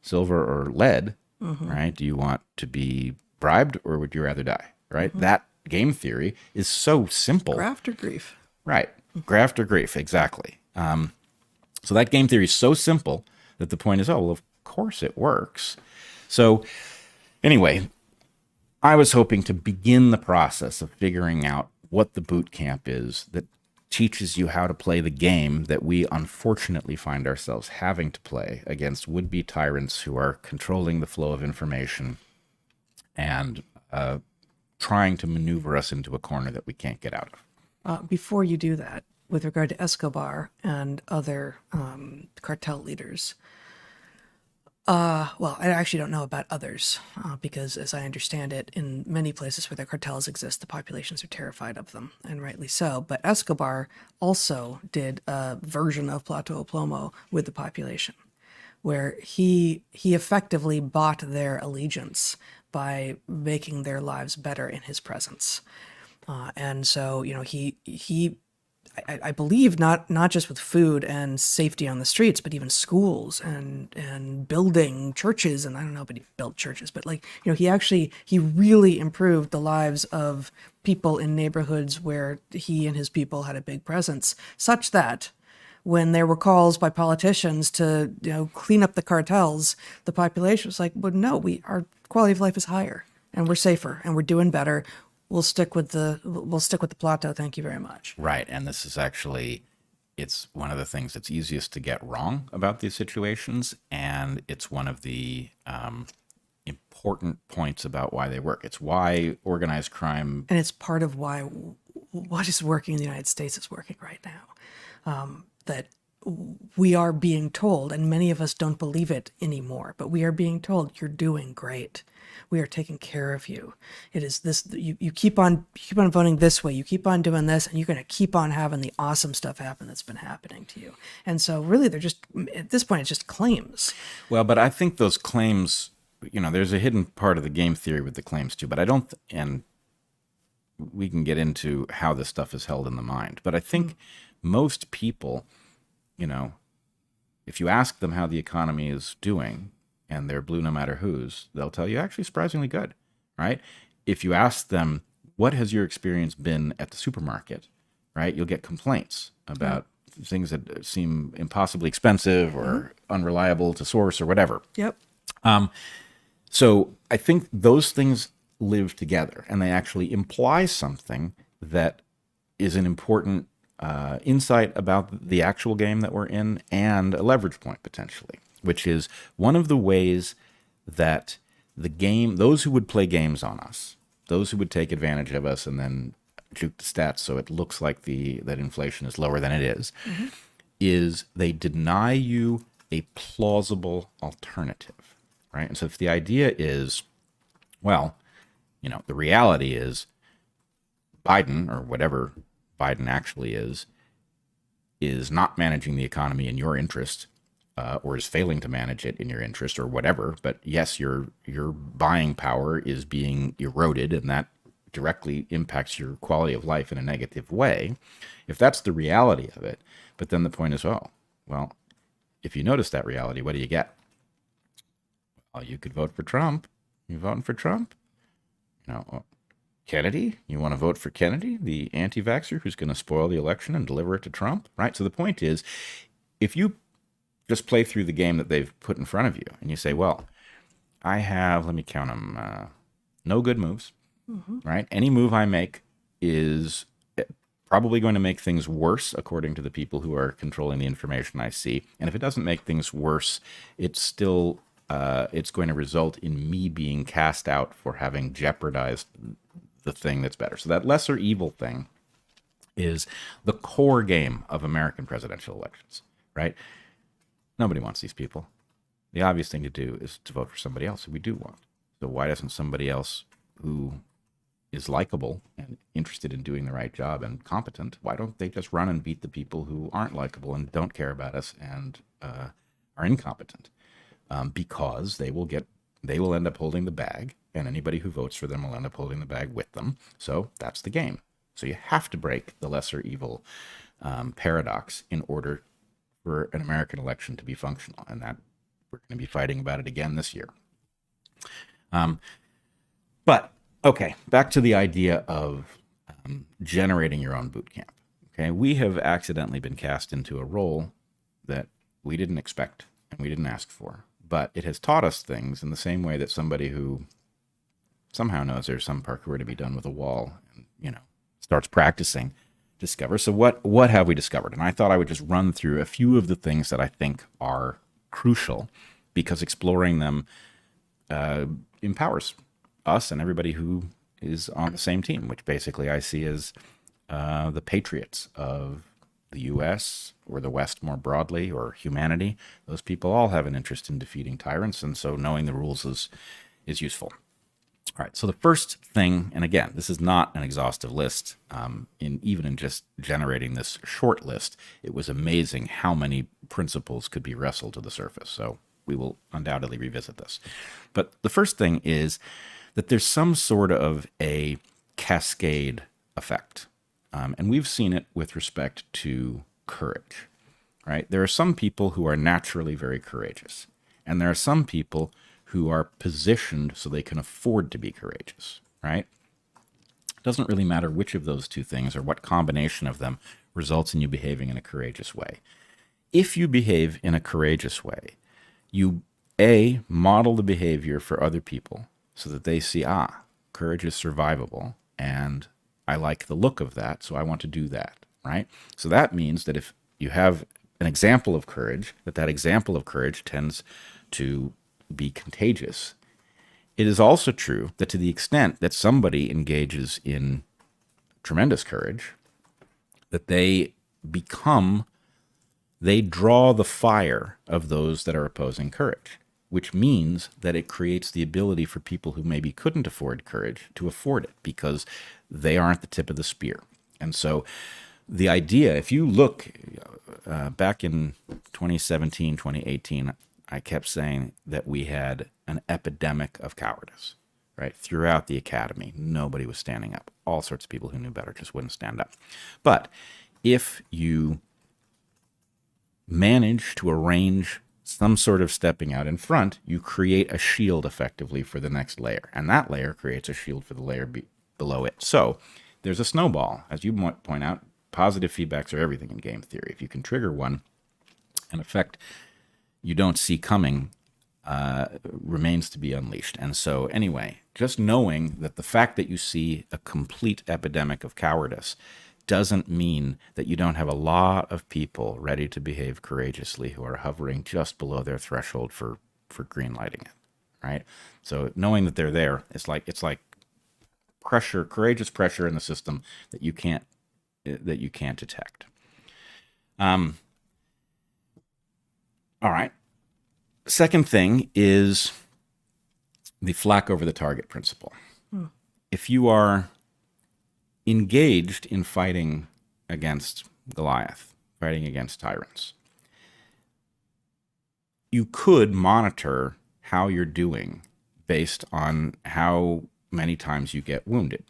silver or lead, right? Do you want to be bribed or would you rather die, right? That game theory is so simple. Graft or grief. Right. Graft or grief, exactly. So that game theory is so simple that the point is, oh, well, of course it works. So anyway, I was hoping to begin the process of figuring out what the boot camp is that teaches you how to play the game that we unfortunately find ourselves having to play against would-be tyrants who are controlling the flow of information and trying to maneuver us into a corner that we can't get out of. Before you do that, with regard to Escobar and other cartel leaders, well, I actually don't know about others because, as I understand it, in many places where the cartels exist, the populations are terrified of them, and rightly so. But Escobar also did a version of Plato Plomo with the population, where he effectively bought their allegiance by making their lives better in his presence. And so, he I believe not just with food and safety on the streets, but even schools and building churches. And I don't know, but he built churches, but he really improved the lives of people in neighborhoods where he and his people had a big presence, such that when there were calls by politicians to, clean up the cartels, the population was like, well, no, our quality of life is higher and we're safer and we're doing better. We'll stick with the plateau. Thank you very much. Right. And this is actually, it's one of the things that's easiest to get wrong about these situations. And it's one of the important points about why they work. It's why organized crime. And it's part of why what is working in the United States is working right now. That we are being told, and many of us don't believe it anymore, but we are being told, you're doing great. We are taking care of you. It is this, you keep on voting this way, you keep on doing this, and you're going to keep on having the awesome stuff happen that's been happening to you. And so really they're just, at this point, it's just claims. Well, but I think those claims, there's a hidden part of the game theory with the claims too, but I don't, and we can get into how this stuff is held in the mind, but I think most people, if you ask them how the economy is doing and they're blue no matter whose, they'll tell you actually surprisingly good, right? If you ask them, what has your experience been at the supermarket, right? You'll get complaints about things that seem impossibly expensive or unreliable to source or whatever. Yep. So I think those things live together and they actually imply something that is an important insight about the actual game that we're in and a leverage point potentially, which is one of the ways that the game, those who would play games on us, those who would take advantage of us and then juke the stats so it looks like that inflation is lower than it is they deny you a plausible alternative, right? And so if the idea is, well, the reality is Biden or whatever Biden actually is not managing the economy in your interest, or is failing to manage it in your interest or whatever. But yes, your buying power is being eroded and that directly impacts your quality of life in a negative way. If that's the reality of it, but then the point is, oh, well, if you notice that reality, what do you get? Well, you could vote for Trump. You voting for Trump? Kennedy, you want to vote for Kennedy, the anti-vaxxer who's going to spoil the election and deliver it to Trump, right? So the point is, if you just play through the game that they've put in front of you and you say, well, I have, let me count them, no good moves, right? Any move I make is probably going to make things worse according to the people who are controlling the information I see. And if it doesn't make things worse, it's still, it's going to result in me being cast out for having jeopardized the thing that's better. So that lesser evil thing is the core game of American presidential elections, right? Nobody wants these people. The obvious thing to do is to vote for somebody else who we do want. So why doesn't somebody else who is likable and interested in doing the right job and competent, why don't they just run and beat the people who aren't likable and don't care about us and are incompetent? Because they will end up holding the bag, and anybody who votes for them will end up holding the bag with them. So that's the game. So you have to break the lesser evil paradox in order for an American election to be functional, and that we're going to be fighting about it again this year. But okay, back to the idea of generating your own boot camp. Okay, we have accidentally been cast into a role that we didn't expect and we didn't ask for. But it has taught us things in the same way that somebody who somehow knows there's some parkour to be done with a wall and, starts practicing, discovers. So what have we discovered? And I thought I would just run through a few of the things that I think are crucial, because exploring them empowers us and everybody who is on the same team, which basically I see as the patriots of the U.S. or the West more broadly, or humanity. Those people all have an interest in defeating tyrants, and so knowing the rules is useful. All right, so the first thing, and again, this is not an exhaustive list, even in just generating this short list, it was amazing how many principles could be wrestled to the surface, so we will undoubtedly revisit this. But the first thing is that there's some sort of a cascade effect. And we've seen it with respect to courage, right? There are some people who are naturally very courageous, and there are some people who are positioned so they can afford to be courageous, right? It doesn't really matter which of those two things or what combination of them results in you behaving in a courageous way. if you behave in a courageous way, you, A, model the behavior for other people so that they see, courage is survivable, and I like the look of that, so I want to do that, right? So that means that if you have an example of courage, that example of courage tends to be contagious. It is also true that to the extent that somebody engages in tremendous courage, that they draw the fire of those that are opposing courage, which means that it creates the ability for people who maybe couldn't afford courage to afford it because they aren't the tip of the spear. And so the idea, if you look back in 2017, 2018, I kept saying that we had an epidemic of cowardice, right? Throughout the academy, nobody was standing up. All sorts of people who knew better just wouldn't stand up. But if you manage to arrange some sort of stepping out in front, you create a shield effectively for the next layer. And that layer creates a shield for the layer below it. So there's a snowball. As you might point out, positive feedbacks are everything in game theory. If you can trigger one, an effect you don't see coming remains to be unleashed. And so anyway, just knowing that the fact that you see a complete epidemic of cowardice doesn't mean that you don't have a lot of people ready to behave courageously who are hovering just below their threshold for green lighting it, right? So knowing that they're there, it's like pressure, courageous pressure in the system that you can't detect. All right. Second thing is the flak over the target principle. If you are engaged in fighting against Goliath, fighting against tyrants, you could monitor how you're doing based on how many times you get wounded.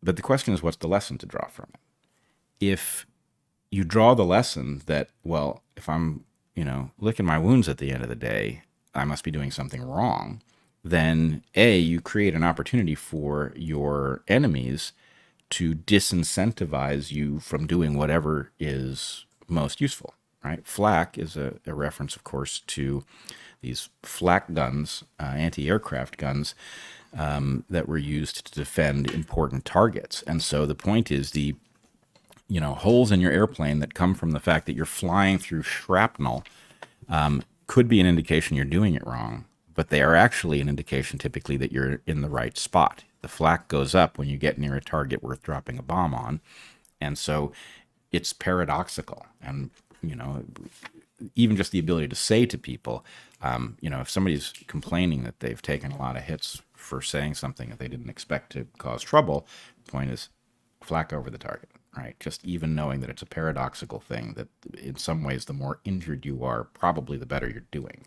But the question is, what's the lesson to draw from it? If you draw the lesson that, well, if I'm, licking my wounds at the end of the day, I must be doing something wrong, then you create an opportunity for your enemies to disincentivize you from doing whatever is most useful, right? Flak is a reference, of course, to these flak guns, anti-aircraft guns, that were used to defend important targets. And so the point is the holes in your airplane that come from the fact that you're flying through shrapnel could be an indication you're doing it wrong, but they are actually an indication typically that you're in the right spot. The flak goes up when you get near a target worth dropping a bomb on. And so it's paradoxical. And, even just the ability to say to people, if somebody's complaining that they've taken a lot of hits for saying something that they didn't expect to cause trouble, the point is flak over the target, right? Just even knowing that it's a paradoxical thing, that in some ways, the more injured you are, probably the better you're doing,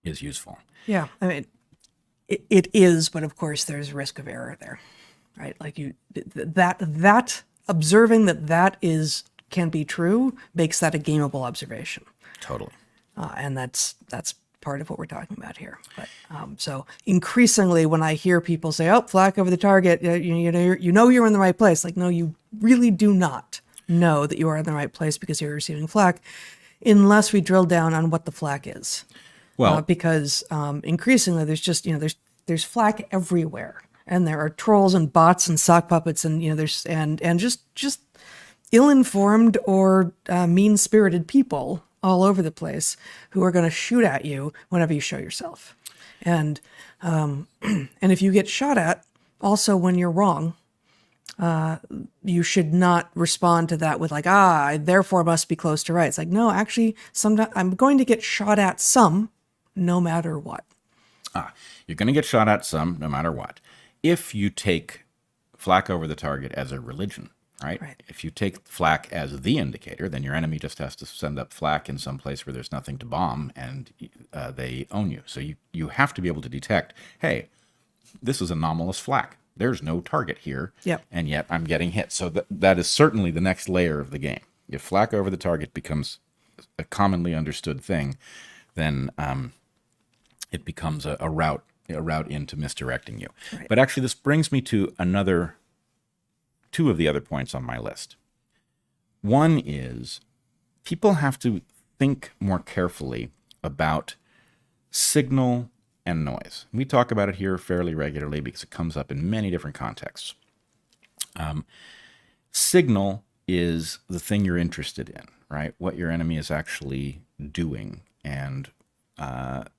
is useful. Yeah, I mean, it is, but of course there's risk of error there, right? Like that observing that can be true makes that a gameable observation. Totally. And that's part of what we're talking about here. But so increasingly, when I hear people say, "Oh, flak over the target," you know you're in the right place. Like, no, you really do not know that you are in the right place because you're receiving flak, unless we drill down on what the flak is. Well, because increasingly there's just there's flak everywhere, and there are trolls and bots and sock puppets, and there's and just ill-informed or mean-spirited people all over the place who are going to shoot at you whenever you show yourself. And and if you get shot at, also when you're wrong, you should not respond to that with like, I therefore must be close to right. It's like, no, actually, sometimes I'm going to get shot at some, no matter what. You're going to get shot at some, no matter what. If you take flak over the target as a religion, right? If you take flak as the indicator, then your enemy just has to send up flak in some place where there's nothing to bomb, and they own you. So you have to be able to detect, hey, this is anomalous flak. There's no target here, and yet I'm getting hit. So that is certainly the next layer of the game. If flak over the target becomes a commonly understood thing, then it becomes a route into misdirecting you. Right. But actually, this brings me to two of the other points on my list. One is people have to think more carefully about signal and noise. We talk about it here fairly regularly because it comes up in many different contexts. Signal is the thing you're interested in, right? What your enemy is actually doing. And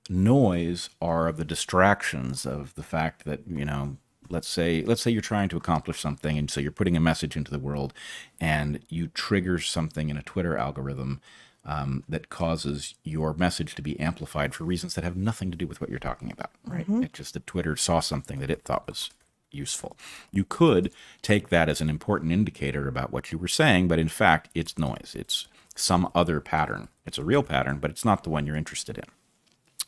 noise are the distractions of the fact that, let's say you're trying to accomplish something, and so you're putting a message into the world, and you trigger something in a Twitter algorithm that causes your message to be amplified for reasons that have nothing to do with what you're talking about, right? It's just that Twitter saw something that it thought was useful. You could take that as an important indicator about what you were saying, but in fact, it's noise. It's some other pattern. It's a real pattern, but it's not the one you're interested in.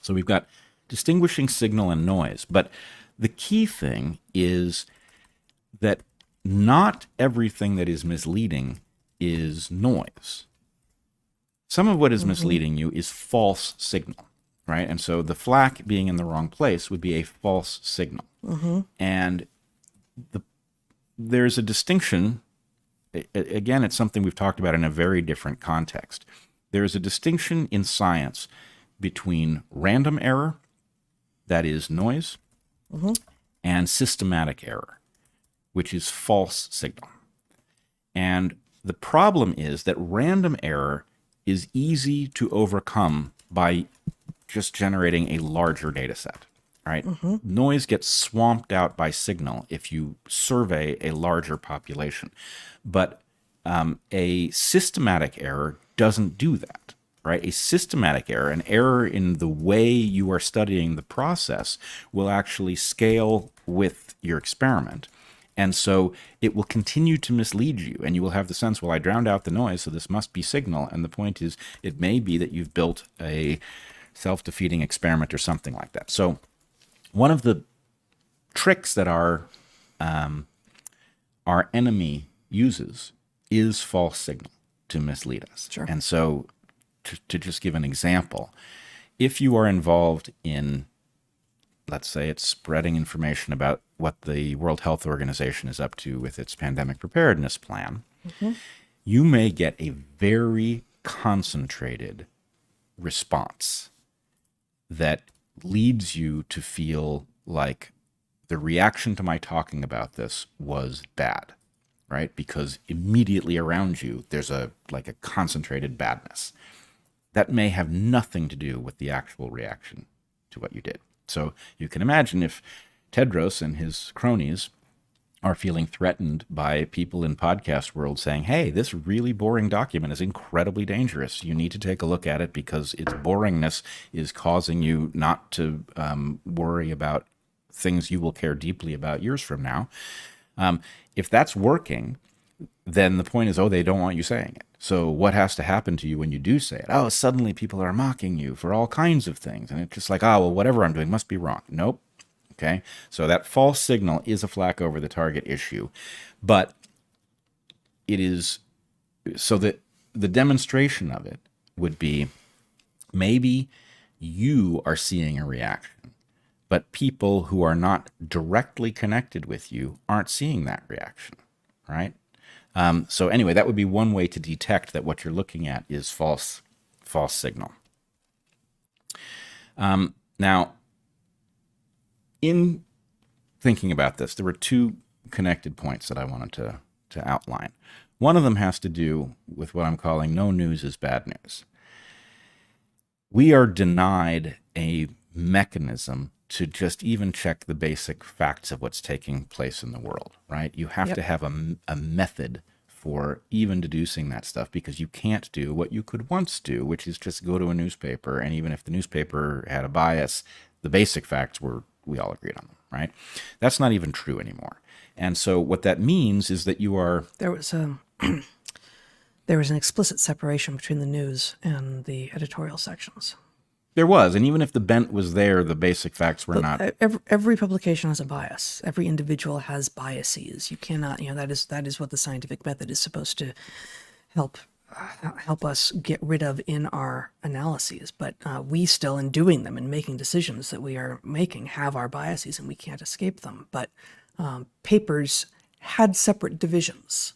So we've got distinguishing signal and noise, but the key thing is that not everything that is misleading is noise. Some of what is misleading you is false signal, right? And so the flak being in the wrong place would be a false signal. And there's a distinction. Again, it's something we've talked about in a very different context. There is a distinction in science between random error, that is noise, and systematic error, which is false signal. And the problem is that random error is easy to overcome by just generating a larger data set, right? Noise gets swamped out by signal if you survey a larger population. But a systematic error doesn't do that, right? A systematic error, an error in the way you are studying the process, will actually scale with your experiment. And so it will continue to mislead you, and you will have the sense, well, I drowned out the noise, so this must be signal. And the point is, it may be that you've built a self-defeating experiment or something like that. So one of the tricks that our enemy uses is false signal to mislead us. Sure. And so to just give an example, if you are involved in, let's say it's spreading information about what the World Health Organization is up to with its pandemic preparedness plan, you may get a very concentrated response that leads you to feel like the reaction to my talking about this was bad, right? Because immediately around you, there's a concentrated badness. That may have nothing to do with the actual reaction to what you did. So you can imagine if Tedros and his cronies are feeling threatened by people in podcast world saying, hey, this really boring document is incredibly dangerous. You need to take a look at it because its boringness is causing you not to worry about things you will care deeply about years from now. If that's working, then the point is, oh, they don't want you saying it. So what has to happen to you when you do say it? Oh, suddenly people are mocking you for all kinds of things. And it's just like, oh, well, whatever I'm doing must be wrong. Nope. Okay. So that false signal is a flak over the target issue. But it is so that the demonstration of it would be maybe you are seeing a reaction, but people who are not directly connected with you aren't seeing that reaction, right? So anyway, that would be one way to detect that what you're looking at is false signal. Now, in thinking about this, there were two connected points that I wanted to outline. One of them has to do with what I'm calling no news is bad news. We are denied a mechanism to just even check the basic facts of what's taking place in the world, right? You have to have a method for even deducing that stuff, because you can't do what you could once do, which is just go to a newspaper, and even if the newspaper had a bias, the basic facts we all agreed on them, right? That's not even true anymore. And so what that means is that you are... There was an explicit separation between the news and the editorial sections. There was, and even if the bent was there, the basic facts were not. Every publication has a bias. Every individual has biases. You cannot, that is what the scientific method is supposed to help us get rid of in our analyses. But we still, in doing them and making decisions that we are making, have our biases, and we can't escape them. But papers had separate divisions.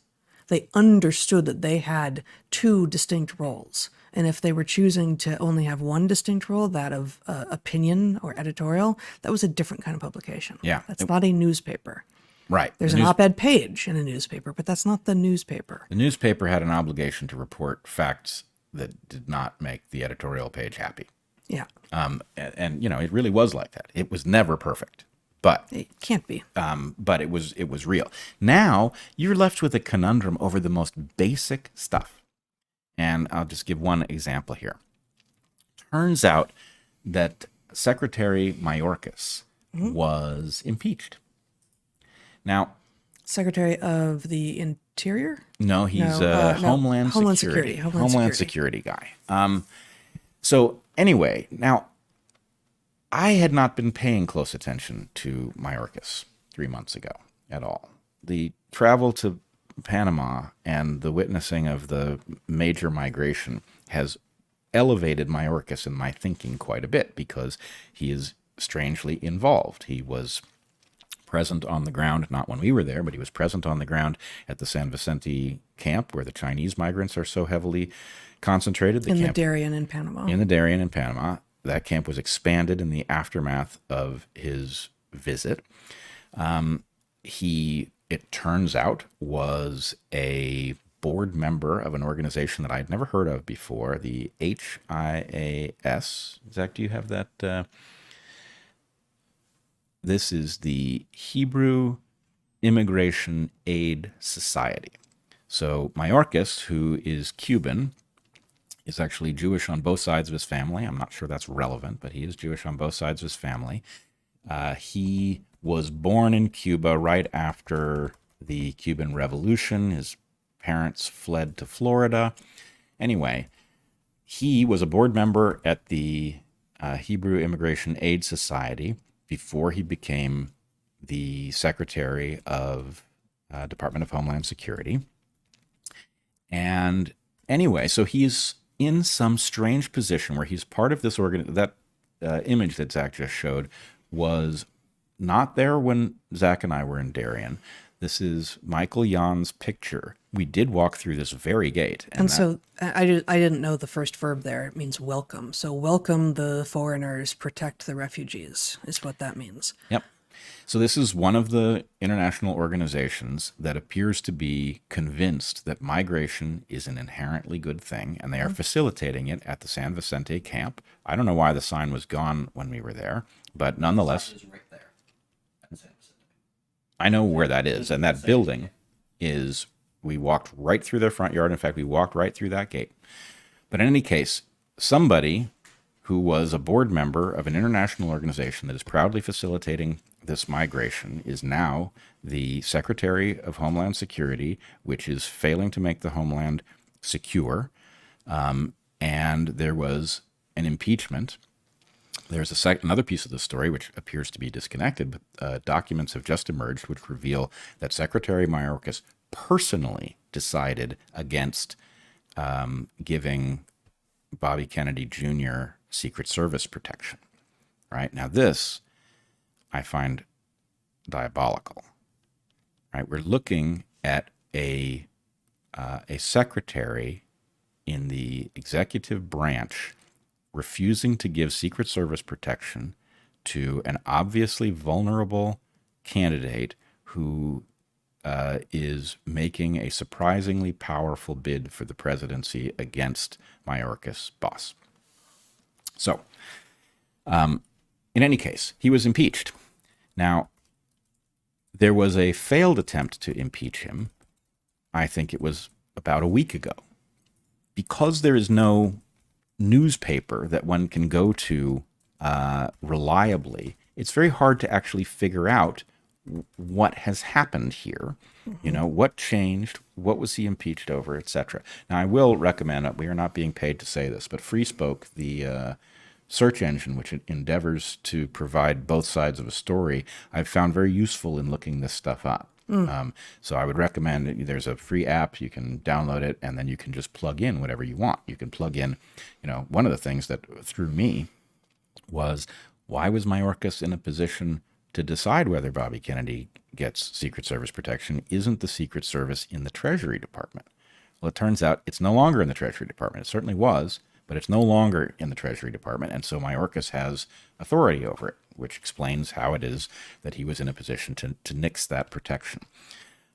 They understood that they had two distinct roles. And if they were choosing to only have one distinct role, that of opinion or editorial, that was a different kind of publication. Yeah. That's not a newspaper. Right. There's an op-ed page in a newspaper, but that's not the newspaper. The newspaper had an obligation to report facts that did not make the editorial page happy. Yeah. And you know, it really was like that. It was never perfect, but It can't be. but it was real. Now you're left with a conundrum over the most basic stuff. And I'll just give one example here. Turns out that Secretary Mayorkas was impeached. Now, Secretary of the Interior? no, he's No, Homeland Security. Homeland Security guy. So anyway, now I had not been paying close attention to Mayorkas 3 months ago at all. The travel to Panama and the witnessing of the major migration has elevated Mayorkas in my thinking quite a bit because he is strangely involved. He was present on the ground, not when we were there, but he was present on the ground at the San Vicente camp where the Chinese migrants are so heavily concentrated. In the Darien in Panama. In the Darien in Panama. That camp was expanded in the aftermath of his visit. He, it turns out, was a board member of an organization that I'd never heard of before, the HIAS. Zach, do you have that? This is the Hebrew Immigration Aid Society. So Mayorkas, who is Cuban, is actually Jewish on both sides of his family. I'm not sure that's relevant, but he is Jewish on both sides of his family. He was born in Cuba right after the Cuban Revolution. His parents fled to Florida. Anyway, he was a board member at the Hebrew Immigration Aid Society before he became the Secretary of Department of Homeland Security. And anyway, so he's in some strange position where he's part of this that image that Zach just showed was not there when Zach and I were in Darien. This is Michael Jan's picture. We did walk through this very gate. And so I didn't know the first verb there. It means welcome. So welcome the foreigners, protect the refugees is what that means. Yep. So this is one of the international organizations that appears to be convinced that migration is an inherently good thing, and they are facilitating it at the San Vicente camp. I don't know why the sign was gone when we were there, but nonetheless, Right there. I know where that is, and that building is, we walked right through their front yard. In fact, we walked right through that gate. But in any case, somebody who was a board member of an international organization that is proudly facilitating this migration is now the Secretary of Homeland Security, which is failing to make the homeland secure. And there was an impeachment. There's another piece of the story which appears to be disconnected, but documents have just emerged which reveal that Secretary Mayorkas personally decided against giving Bobby Kennedy Jr. Secret Service protection. Right? Now this I find diabolical. Right? We're looking at a secretary in the executive branch refusing to give Secret Service protection to an obviously vulnerable candidate who is making a surprisingly powerful bid for the presidency against Mayorkas' boss. So, in any case, he was impeached. Now, there was a failed attempt to impeach him. I think it was about a week ago. Because there is no newspaper that one can go to reliably, it's very hard to actually figure out what has happened here. You know, what changed, what was he impeached over, etc. Now, I will recommend, we are not being paid to say this, but FreeSpoke, the search engine which endeavors to provide both sides of a story, I've found very useful in looking this stuff up. So I would recommend, there's a free app, you can download it, and then you can just plug in whatever you want. You can plug in, you know, one of the things that threw me was, why was Mayorkas in a position to decide whether Bobby Kennedy gets Secret Service protection isn't the Secret Service in the Treasury Department. Well, it turns out it's no longer in the Treasury Department. It certainly was, but it's no longer in the Treasury Department, and so Mayorkas has authority over it, which explains how it is that he was in a position to nix that protection.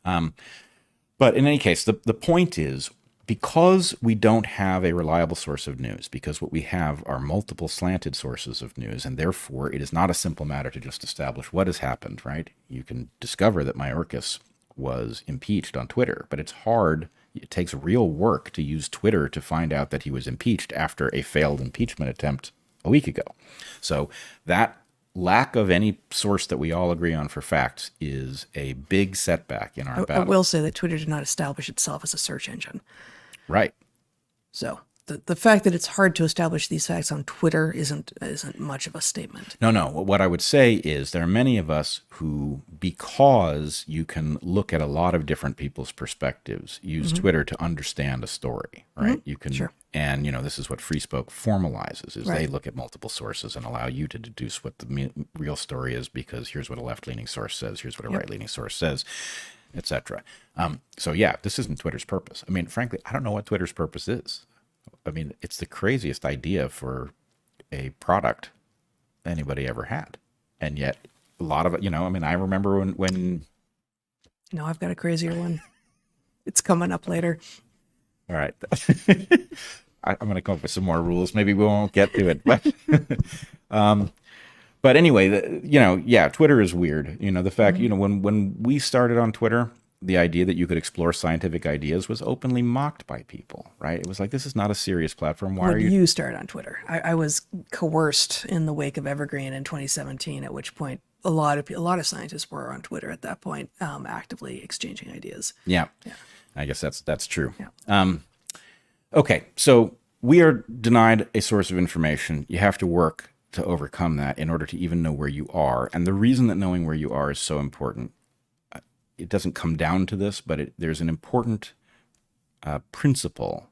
But in any case, the point is, because we don't have a reliable source of news, because what we have are multiple slanted sources of news, and therefore it is not a simple matter to just establish what has happened, right? You can discover that Mayorkas was impeached on Twitter, but it's hard. It takes real work to use Twitter to find out that he was impeached after a failed impeachment attempt a week ago. So that lack of any source that we all agree on for facts is a big setback in our battle. I will say that Twitter did not establish itself as a search engine. Right. So the fact that it's hard to establish these facts on Twitter isn't much of a statement. No. What I would say is there are many of us who, because you can look at a lot of different people's perspectives, use Twitter to understand a story, right? You can, Sure. And this is what Free Spoke formalizes, is they Right. look at multiple sources and allow you to deduce what the real story is, because here's what a left-leaning source says, here's what a right-leaning source says, etc. So yeah, this isn't Twitter's purpose. I mean, frankly, I don't know what Twitter's purpose is. I mean, it's the craziest idea for a product anybody ever had. And yet a lot of it, I mean, I remember when No, I've got a crazier one. It's coming up later. all right. I'm going to come up with some more rules. Maybe we won't get to it, but anyway, yeah, Twitter is weird. The fact, when we started on Twitter, the idea that you could explore scientific ideas was openly mocked by people, right? It was like, this is not a serious platform. Why When are you? you started on Twitter, I was coerced in the wake of Evergreen in 2017, at which point a lot of scientists were on Twitter at that point, actively exchanging ideas. Yeah. I guess that's true. Yeah. Okay, so we are denied a source of information. You have to work to overcome that in order to even know where you are. And the reason that knowing where you are is so important, it doesn't come down to this, but there's an important principle.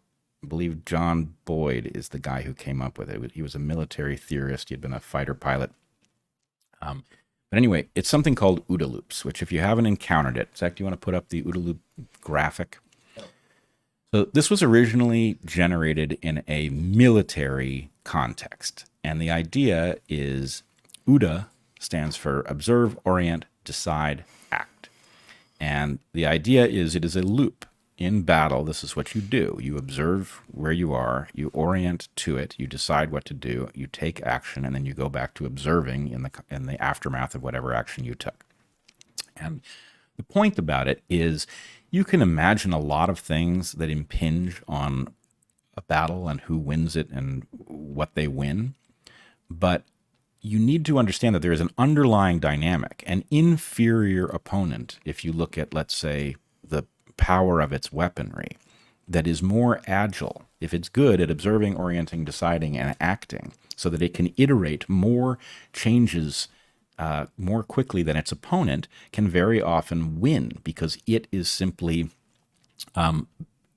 I believe John Boyd is the guy who came up with it. He was a military theorist. He had been a fighter pilot. But anyway, it's something called OODA loops, which if you haven't encountered it, Zach, do you want to put up the OODA loop graphic? So this was originally generated in a military context. And the idea is OODA stands for observe, orient, decide, act. And the idea is it is a loop. In battle, this is what you do. You observe where you are, you orient to it, you decide what to do, you take action, and then you go back to observing in the aftermath of whatever action you took. And the point about it is you can imagine a lot of things that impinge on a battle and who wins it and what they win, but you need to understand that there is an underlying dynamic. An inferior opponent, if you look at, let's say, the power of its weaponry, that is more agile, if it's good at observing, orienting, deciding, and acting, so that it can iterate more changes more quickly than its opponent, can very often win, because it is simply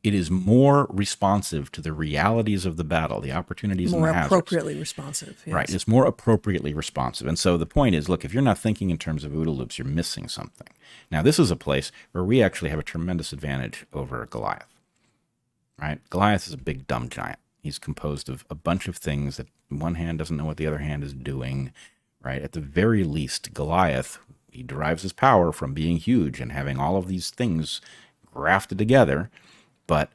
it is more responsive to the realities of the battle, the opportunities and the hazards. More appropriately responsive. Yes. Right, it's more appropriately responsive. And so the point is, look, if you're not thinking in terms of OODA loops, you're missing something. Now, this is a place where we actually have a tremendous advantage over Goliath. Right? Goliath is a big, dumb giant. He's composed of a bunch of things that one hand doesn't know what the other hand is doing. Right? At the very least, Goliath, he derives his power from being huge and having all of these things grafted together, but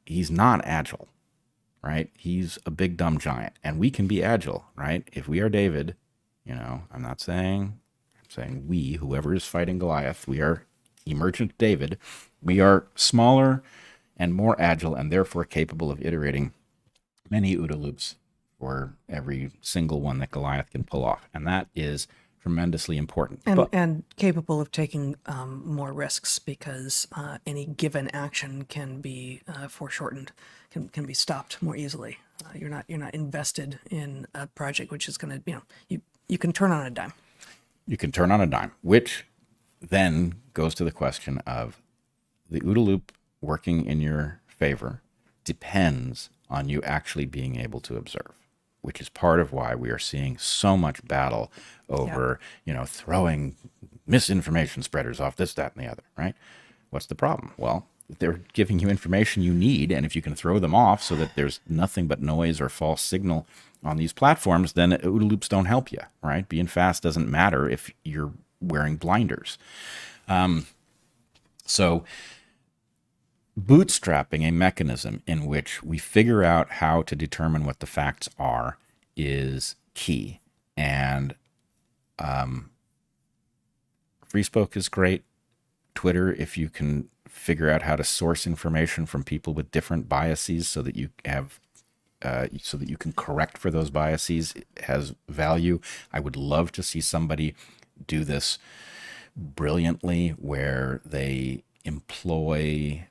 he's not agile, right? He's a big, dumb giant, and we can be agile, right? If we are David, I'm not saying, I'm saying we, whoever is fighting Goliath, we are emergent David. We are smaller and more agile, and therefore capable of iterating many OODA loops for every single one that Goliath can pull off. And that is tremendously important. And capable of taking more risks, because any given action can be foreshortened, can be stopped more easily. You're not invested in a project which is going to, you can turn on a dime. You can turn on a dime, which then goes to the question of the OODA loop working in your favor depends on you actually being able to observe. which is part of why we are seeing so much battle over, throwing misinformation spreaders off this, that, and the other, right? What's the problem? Well, they're giving you information you need, and if you can throw them off so that there's nothing but noise or false signal on these platforms, then OODA loops don't help you, right? Being fast doesn't matter if you're wearing blinders. So bootstrapping a mechanism in which we figure out how to determine what the facts are is key. And FreeSpoke is great. Twitter, if you can figure out how to source information from people with different biases so that you have so that you can correct for those biases, has value. I would love to see somebody do this brilliantly where they employ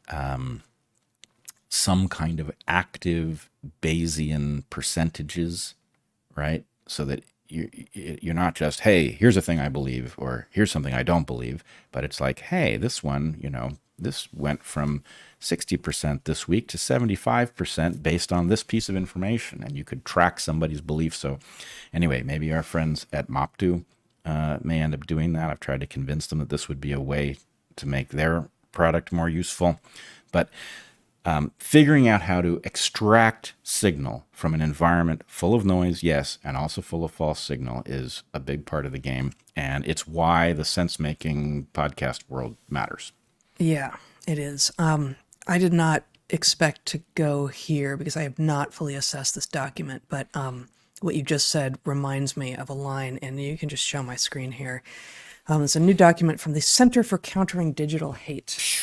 some kind of active Bayesian percentages, right? So that you're not just, hey, here's a thing I believe, or here's something I don't believe, but it's like, hey, this one, this went from 60% this week to 75% based on this piece of information, and you could track somebody's belief. So anyway, maybe our friends at Mopto may end up doing that. I've tried to convince them that this would be a way to make their product more useful. But figuring out how to extract signal from an environment full of noise, yes, and also full of false signal is a big part of the game. And it's why the sense-making podcast world matters. Yeah, it is. I did not expect to go here because I have not fully assessed this document, but what you just said reminds me of a line, and you can just show my screen here. It's a new document from the Center for Countering Digital Hate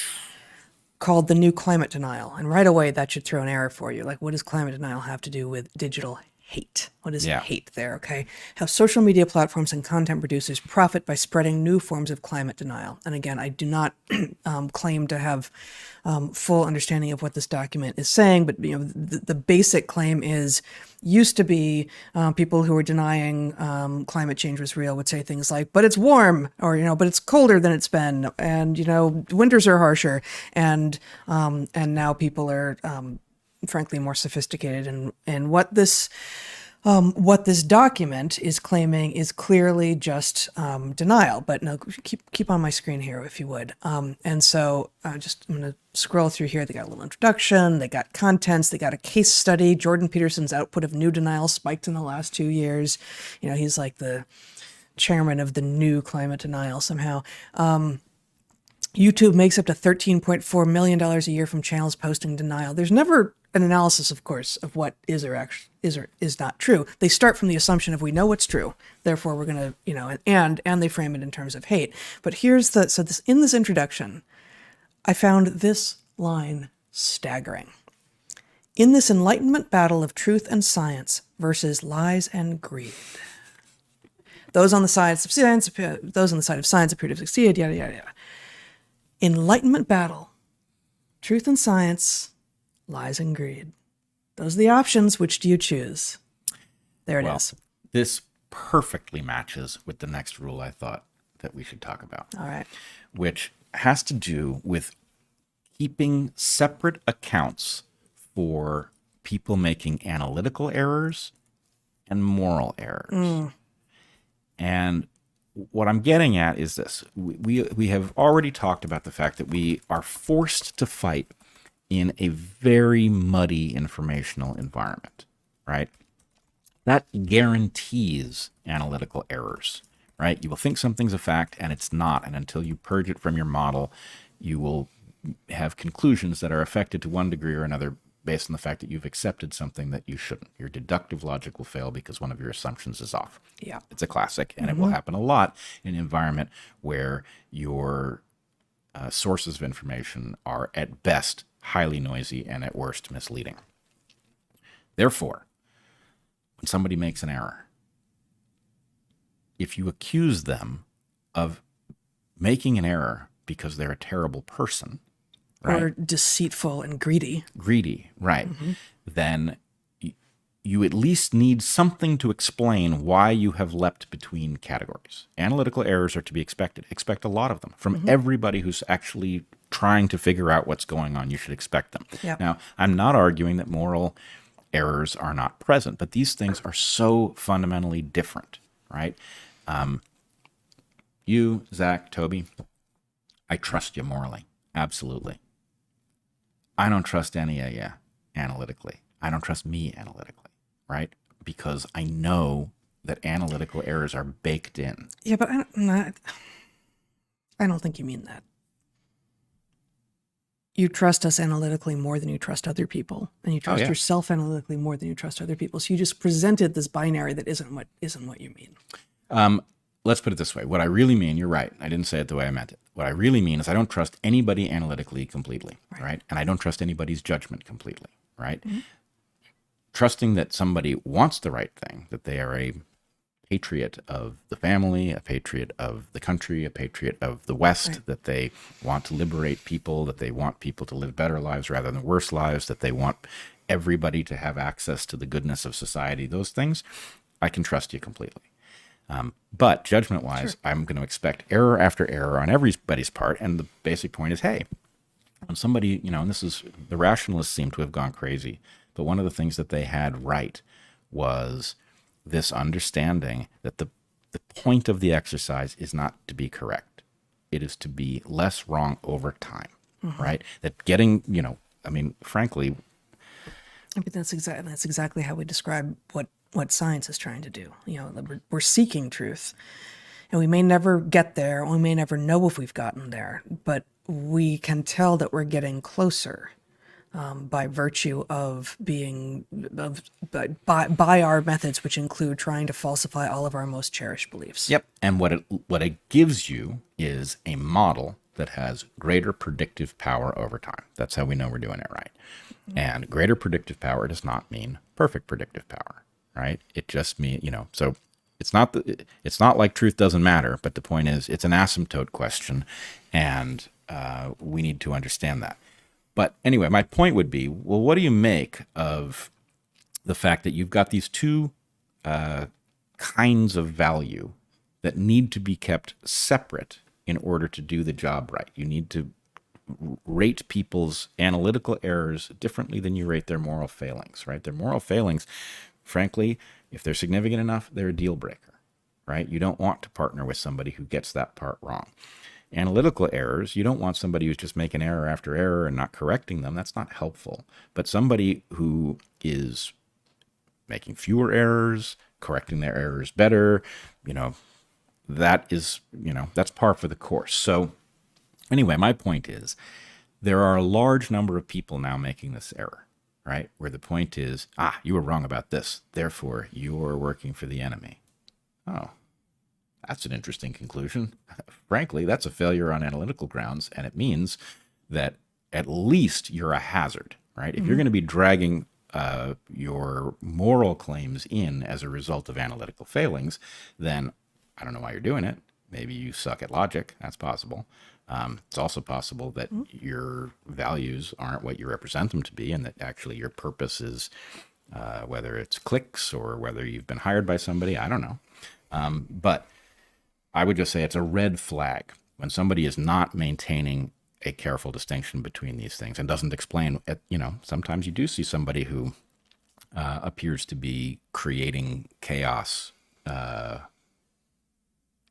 called The New Climate Denial. And right away, that should throw an error for you. Like, what does climate denial have to do with digital hate? What is hate there, okay? How social media platforms and content producers profit by spreading new forms of climate denial. And again, I do not claim to have full understanding of what this document is saying, but the basic claim is, used to be people who were denying climate change was real would say things like, but it's warm, or, but it's colder than it's been, and, winters are harsher, and now people are frankly more sophisticated, and what this document is claiming is clearly just denial. But no, keep on my screen here if you would. And so I'm going to scroll through here. They got a little introduction, they got contents, they got a case study. Jordan Peterson's output of new denial spiked in the last 2 years. He's like the chairman of the new climate denial somehow. YouTube makes up to $13.4 million a year from channels posting denial. There's never an analysis, of course, of what is or is not true. They start from the assumption of we know what's true, therefore we're going to, and they frame it in terms of hate. But here's in this introduction, I found this line staggering. In this enlightenment battle of truth and science versus lies and greed, those on the side of science appear to succeed, yada, yada, yada. Enlightenment battle, truth and science, lies and greed. Those are the options. Which do you choose? There it is. This perfectly matches with the next rule I thought that we should talk about. All right. Which has to do with keeping separate accounts for people making analytical errors and moral errors. And what I'm getting at is this. We have already talked about the fact that we are forced to fight in a very muddy informational environment, right? That guarantees analytical errors, right? You will think something's a fact and it's not, and until you purge it from your model, you will have conclusions that are affected to one degree or another based on the fact that you've accepted something that you shouldn't. Your deductive logic will fail because one of your assumptions is off. Yeah. It's a classic, and it will happen a lot in an environment where your sources of information are at best highly noisy and at worst misleading. Therefore, when somebody makes an error, if you accuse them of making an error because they're a terrible person, right? Or deceitful and greedy. Greedy, right. Then you at least need something to explain why you have leapt between categories. Analytical errors are to be expected. Expect a lot of them from everybody who's actually trying to figure out what's going on. You should expect them. Yep. Now, I'm not arguing that moral errors are not present. But these things are so fundamentally different, right? You, Zach, Toby, I trust you morally. Absolutely. I don't trust any of you analytically. I don't trust me analytically, right? Because I know that analytical errors are baked in. Yeah, but I don't think you mean that. You trust us analytically more than you trust other people, and you trust yourself analytically more than you trust other people. So you just presented this binary that isn't what you mean. Let's put it this way. What I really mean, you're right. I didn't say it the way I meant it. What I really mean is I don't trust anybody analytically completely, right? And I don't trust anybody's judgment completely, right? Mm-hmm. Trusting that somebody wants the right thing, that they are a patriot of the family, a patriot of the country, a patriot of the West, that they want to liberate people, that they want people to live better lives rather than worse lives, that they want everybody to have access to the goodness of society, those things, I can trust you completely. But judgment-wise, I'm going to expect error after error on everybody's part, and the basic point is, hey, when somebody, and this is, the rationalists seem to have gone crazy, but one of the things that they had right was this understanding that the point of the exercise is not to be correct. It is to be less wrong over time, right? That getting, frankly... But that's exactly how we describe what science is trying to do. We're seeking truth, and we may never get there, we may never know if we've gotten there, but we can tell that we're getting closer by virtue of by our methods, which include trying to falsify all of our most cherished beliefs. Yep. And what it gives you is a model that has greater predictive power over time. That's how we know we're doing it right. And greater predictive power does not mean perfect predictive power, right? It just means, so it's not like truth doesn't matter, but the point is it's an asymptote question, and we need to understand that. But anyway, my point would be, well, what do you make of the fact that you've got these two kinds of value that need to be kept separate in order to do the job right? You need to rate people's analytical errors differently than you rate their moral failings, right? Their moral failings, frankly, if they're significant enough, they're a deal breaker, right? You don't want to partner with somebody who gets that part wrong. Analytical errors, you don't want somebody who's just making error after error and not correcting them. That's not helpful. But somebody who is making fewer errors, correcting their errors better, that is, that's par for the course. So anyway, my point is there are a large number of people now making this error, right? Where the point is, you were wrong about this, therefore you're working for the enemy. Oh, that's an interesting conclusion. Frankly, that's a failure on analytical grounds, and it means that at least you're a hazard, right? If you're going to be dragging your moral claims in as a result of analytical failings, then I don't know why you're doing it. Maybe you suck at logic. That's possible. It's also possible that your values aren't what you represent them to be, and that actually your purpose is, whether it's clicks or whether you've been hired by somebody, I don't know. But I would just say it's a red flag when somebody is not maintaining a careful distinction between these things and doesn't explain it. Sometimes you do see somebody who appears to be creating chaos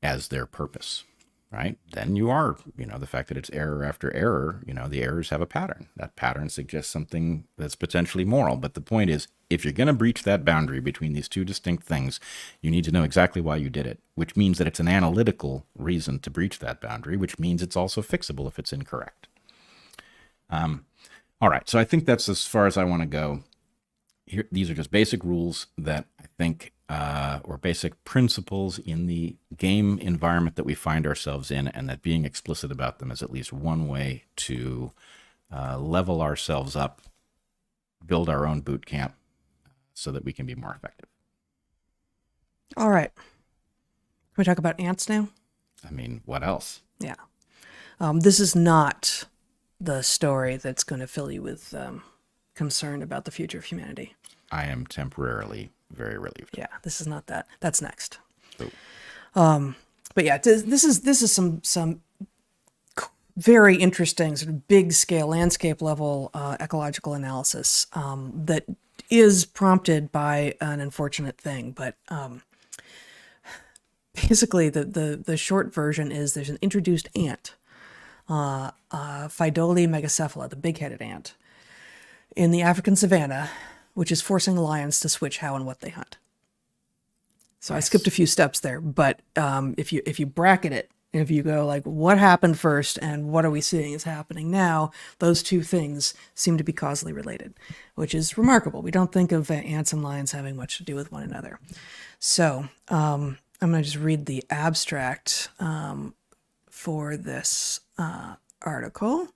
as their purpose, right? Then you are, the fact that it's error after error, the errors have a pattern. That pattern suggests something that's potentially moral. But the point is, if you're going to breach that boundary between these two distinct things, you need to know exactly why you did it, which means that it's an analytical reason to breach that boundary, which means it's also fixable if it's incorrect. All right, so I think that's as far as I want to go. Here, these are just basic rules that I think, or basic principles in the game environment that we find ourselves in, and that being explicit about them is at least one way to level ourselves up, build our own boot camp so that we can be more effective. All right. Can we talk about ants now? I mean, what else? Yeah. This is not the story that's going to fill you with concern about the future of humanity. I am temporarily very relieved. Yeah, this is not that. That's next. Oh. But yeah, this is some very interesting sort of big scale landscape level ecological analysis that is prompted by an unfortunate thing, but basically the short version is there's an introduced ant, Phydoly megacephala, the big-headed ant, in the African savanna, which is forcing lions to switch how and what they hunt. So nice. I skipped a few steps there, but if you bracket it, if you go like, what happened first and what are we seeing is happening now, those two things seem to be causally related, which is remarkable. We don't think of ants and lions having much to do with one another. So I'm going to just read the abstract for this article.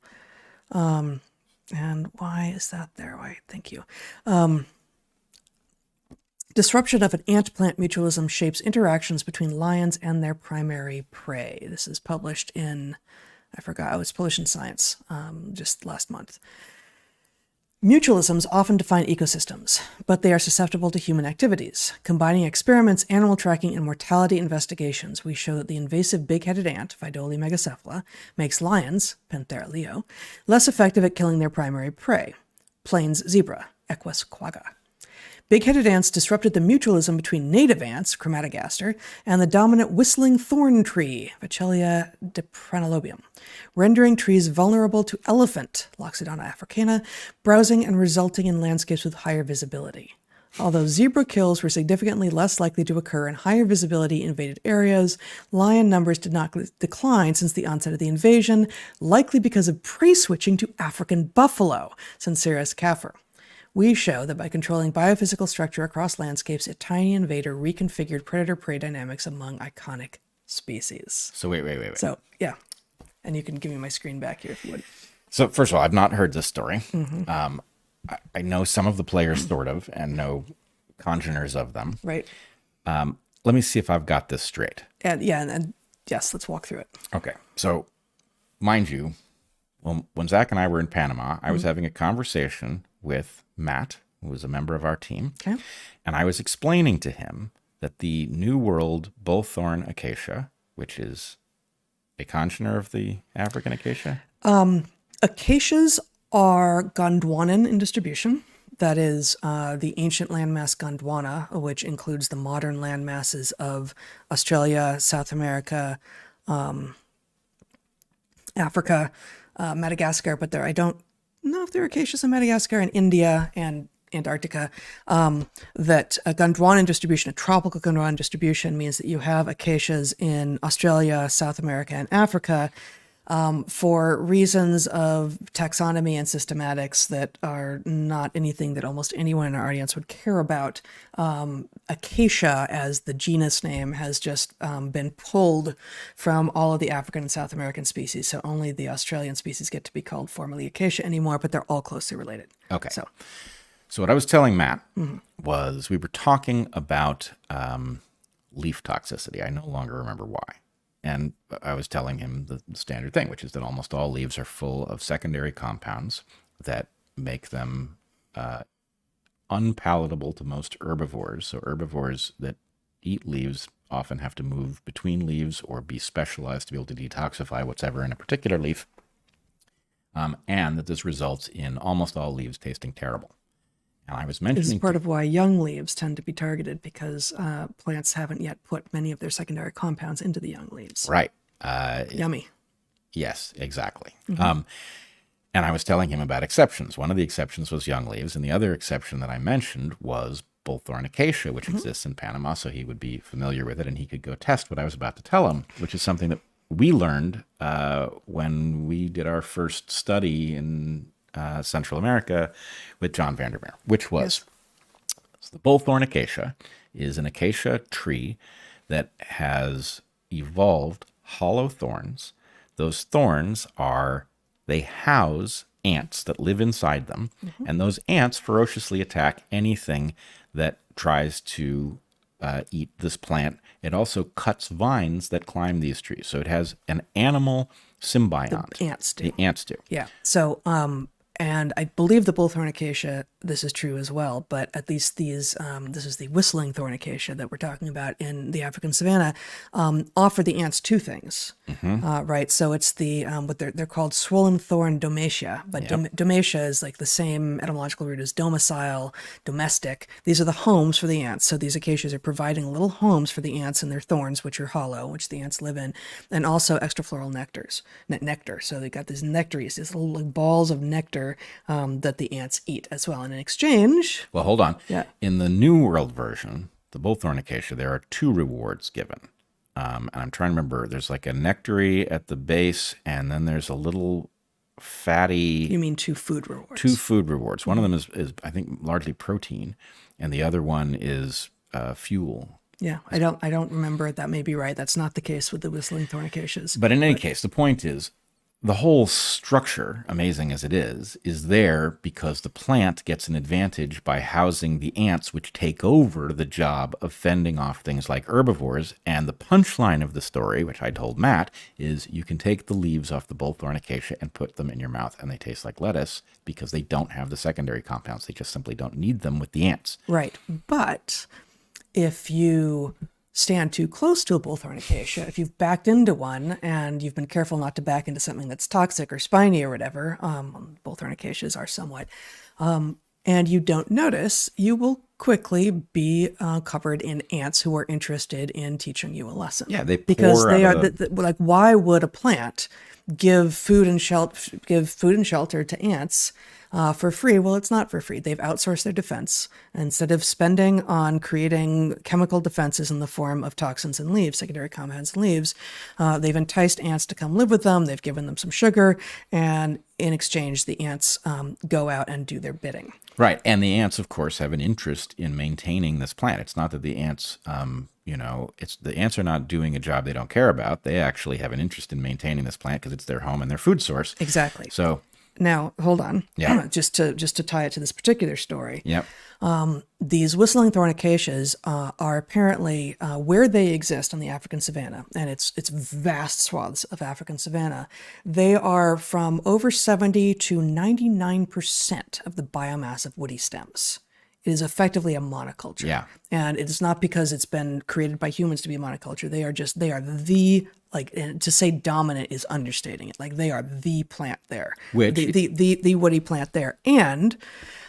And why is that there? Why? Thank you. Disruption of an ant-plant mutualism shapes interactions between lions and their primary prey. This is published in, I forgot, it was published in Science just last month. Mutualisms often define ecosystems, but they are susceptible to human activities. Combining experiments, animal tracking, and mortality investigations, we show that the invasive big-headed ant, Phydoly megacephala, makes lions, Panthera leo, less effective at killing their primary prey, Plains zebra, Equus quagga. Big-headed ants disrupted the mutualism between native ants, Chromatogaster, and the dominant whistling thorn tree, Vachellia depranolobium, rendering trees vulnerable to elephant, Loxodona africana, browsing and resulting in landscapes with higher visibility. Although zebra kills were significantly less likely to occur in higher visibility invaded areas, lion numbers did not decline since the onset of the invasion, likely because of prey switching to African buffalo, Censurus caffer. We show that by controlling biophysical structure across landscapes, a tiny invader reconfigured predator-prey dynamics among iconic species. So wait. So, yeah. And you can give me my screen back here if you would. So first of all, I've not heard this story. Mm-hmm. I know some of the players sort of, and know congeners of them. Right. Let me see if I've got this straight. And yes, let's walk through it. Okay. So, mind you, when Zach and I were in Panama, I was having a conversation with Matt, who was a member of our team. Okay. And I was explaining to him that the New World bullthorn acacia, which is a congener of the African acacia. Acacias are Gondwanan in distribution. That is the ancient landmass Gondwana, which includes the modern landmasses of Australia, South America, Africa, Madagascar, but I don't know if there are acacias in Madagascar and India and Antarctica. That a Gondwanan distribution, a tropical Gondwanan distribution, means that you have acacias in Australia, South America, and Africa for reasons of taxonomy and systematics that are not anything that almost anyone in our audience would care about. Acacia, as the genus name, has just been pulled from all of the African and South American species. So only the Australian species get to be called formally acacia anymore, but they're all closely related. Okay. So what I was telling Matt was we were talking about leaf toxicity. I no longer remember why. And I was telling him the standard thing, which is that almost all leaves are full of secondary compounds that make them unpalatable to most herbivores. So herbivores that eat leaves often have to move between leaves or be specialized to be able to detoxify whatever in a particular leaf. And that this results in almost all leaves tasting terrible. And I was mentioning... This is part of why young leaves tend to be targeted, because plants haven't yet put many of their secondary compounds into the young leaves. Right. Yummy. Yes, exactly. And I was telling him about exceptions. One of the exceptions was young leaves, and the other exception that I mentioned was bullthorn acacia, which exists in Panama, so he would be familiar with it, and he could go test what I was about to tell him, which is something that we learned when we did our first study in Central America with John Vandermeer, which was so the bullthorn acacia is an acacia tree that has evolved hollow thorns. Those thorns they house ants that live inside them, and those ants ferociously attack anything that tries to eat this plant. It also cuts vines that climb these trees. So it has an animal symbiont. The ants do. The ants do. Yeah. So And I believe the bullthorn acacia, this is true as well, but at least these, this is the whistling thorn acacia that we're talking about in the African savanna, offer the ants two things, right? So it's the, what they're called swollen thorn domatia, but domatia is like the same etymological root as domicile, domestic. These are the homes for the ants. So these acacias are providing little homes for the ants and their thorns, which are hollow, which the ants live in, and also extrafloral nectar. So they got these nectaries, these little like balls of nectar that the ants eat as well. And in exchange... Well, hold on. Yeah. In the New World version, the bullthorn acacia, there are two rewards given. And I'm trying to remember. There's like a nectary at the base, and then there's a little fatty... You mean two food rewards? Two food rewards. One of them is, I think, largely protein, and the other one is fuel. Yeah, I don't remember. That may be right. That's not the case with the whistling thorn acacias. But in any case, the point is, the whole structure, amazing as it is there because the plant gets an advantage by housing the ants, which take over the job of fending off things like herbivores. And the punchline of the story, which I told Matt, is you can take the leaves off the bullthorn acacia and put them in your mouth, and they taste like lettuce because they don't have the secondary compounds. They just simply don't need them with the ants. Right. But if you stand too close to a bullthorn acacia, if you've backed into one and you've been careful not to back into something that's toxic or spiny or whatever, bullthorn acacias are somewhat, and you don't notice, you will quickly be covered in ants who are interested in teaching you a lesson. Yeah, they pour because they out are of like, why would a plant give food and shelter to ants for free? Well, it's not for free. They've outsourced their defense. And instead of spending on creating chemical defenses in the form of toxins in leaves, secondary compounds in leaves, they've enticed ants to come live with them. They've given them some sugar, and in exchange, the ants go out and do their bidding. Right. And the ants, of course, have an interest in maintaining this plant. It's not that the ants, the ants are not doing a job they don't care about. They actually have an interest in maintaining this plant because it's their home and their food source. Exactly. So now, hold on. Yeah. Just to tie it to this particular story. Yep. These whistling thorn acacias are apparently where they exist on the African savanna, and it's vast swaths of African savanna. They are from over 70 to 99% of the biomass of woody stems. It is effectively a monoculture. Yeah. And it is not because it's been created by humans to be a monoculture. They are the, like, and to say dominant is understating it. Like, they are the plant there. Which the woody plant there. And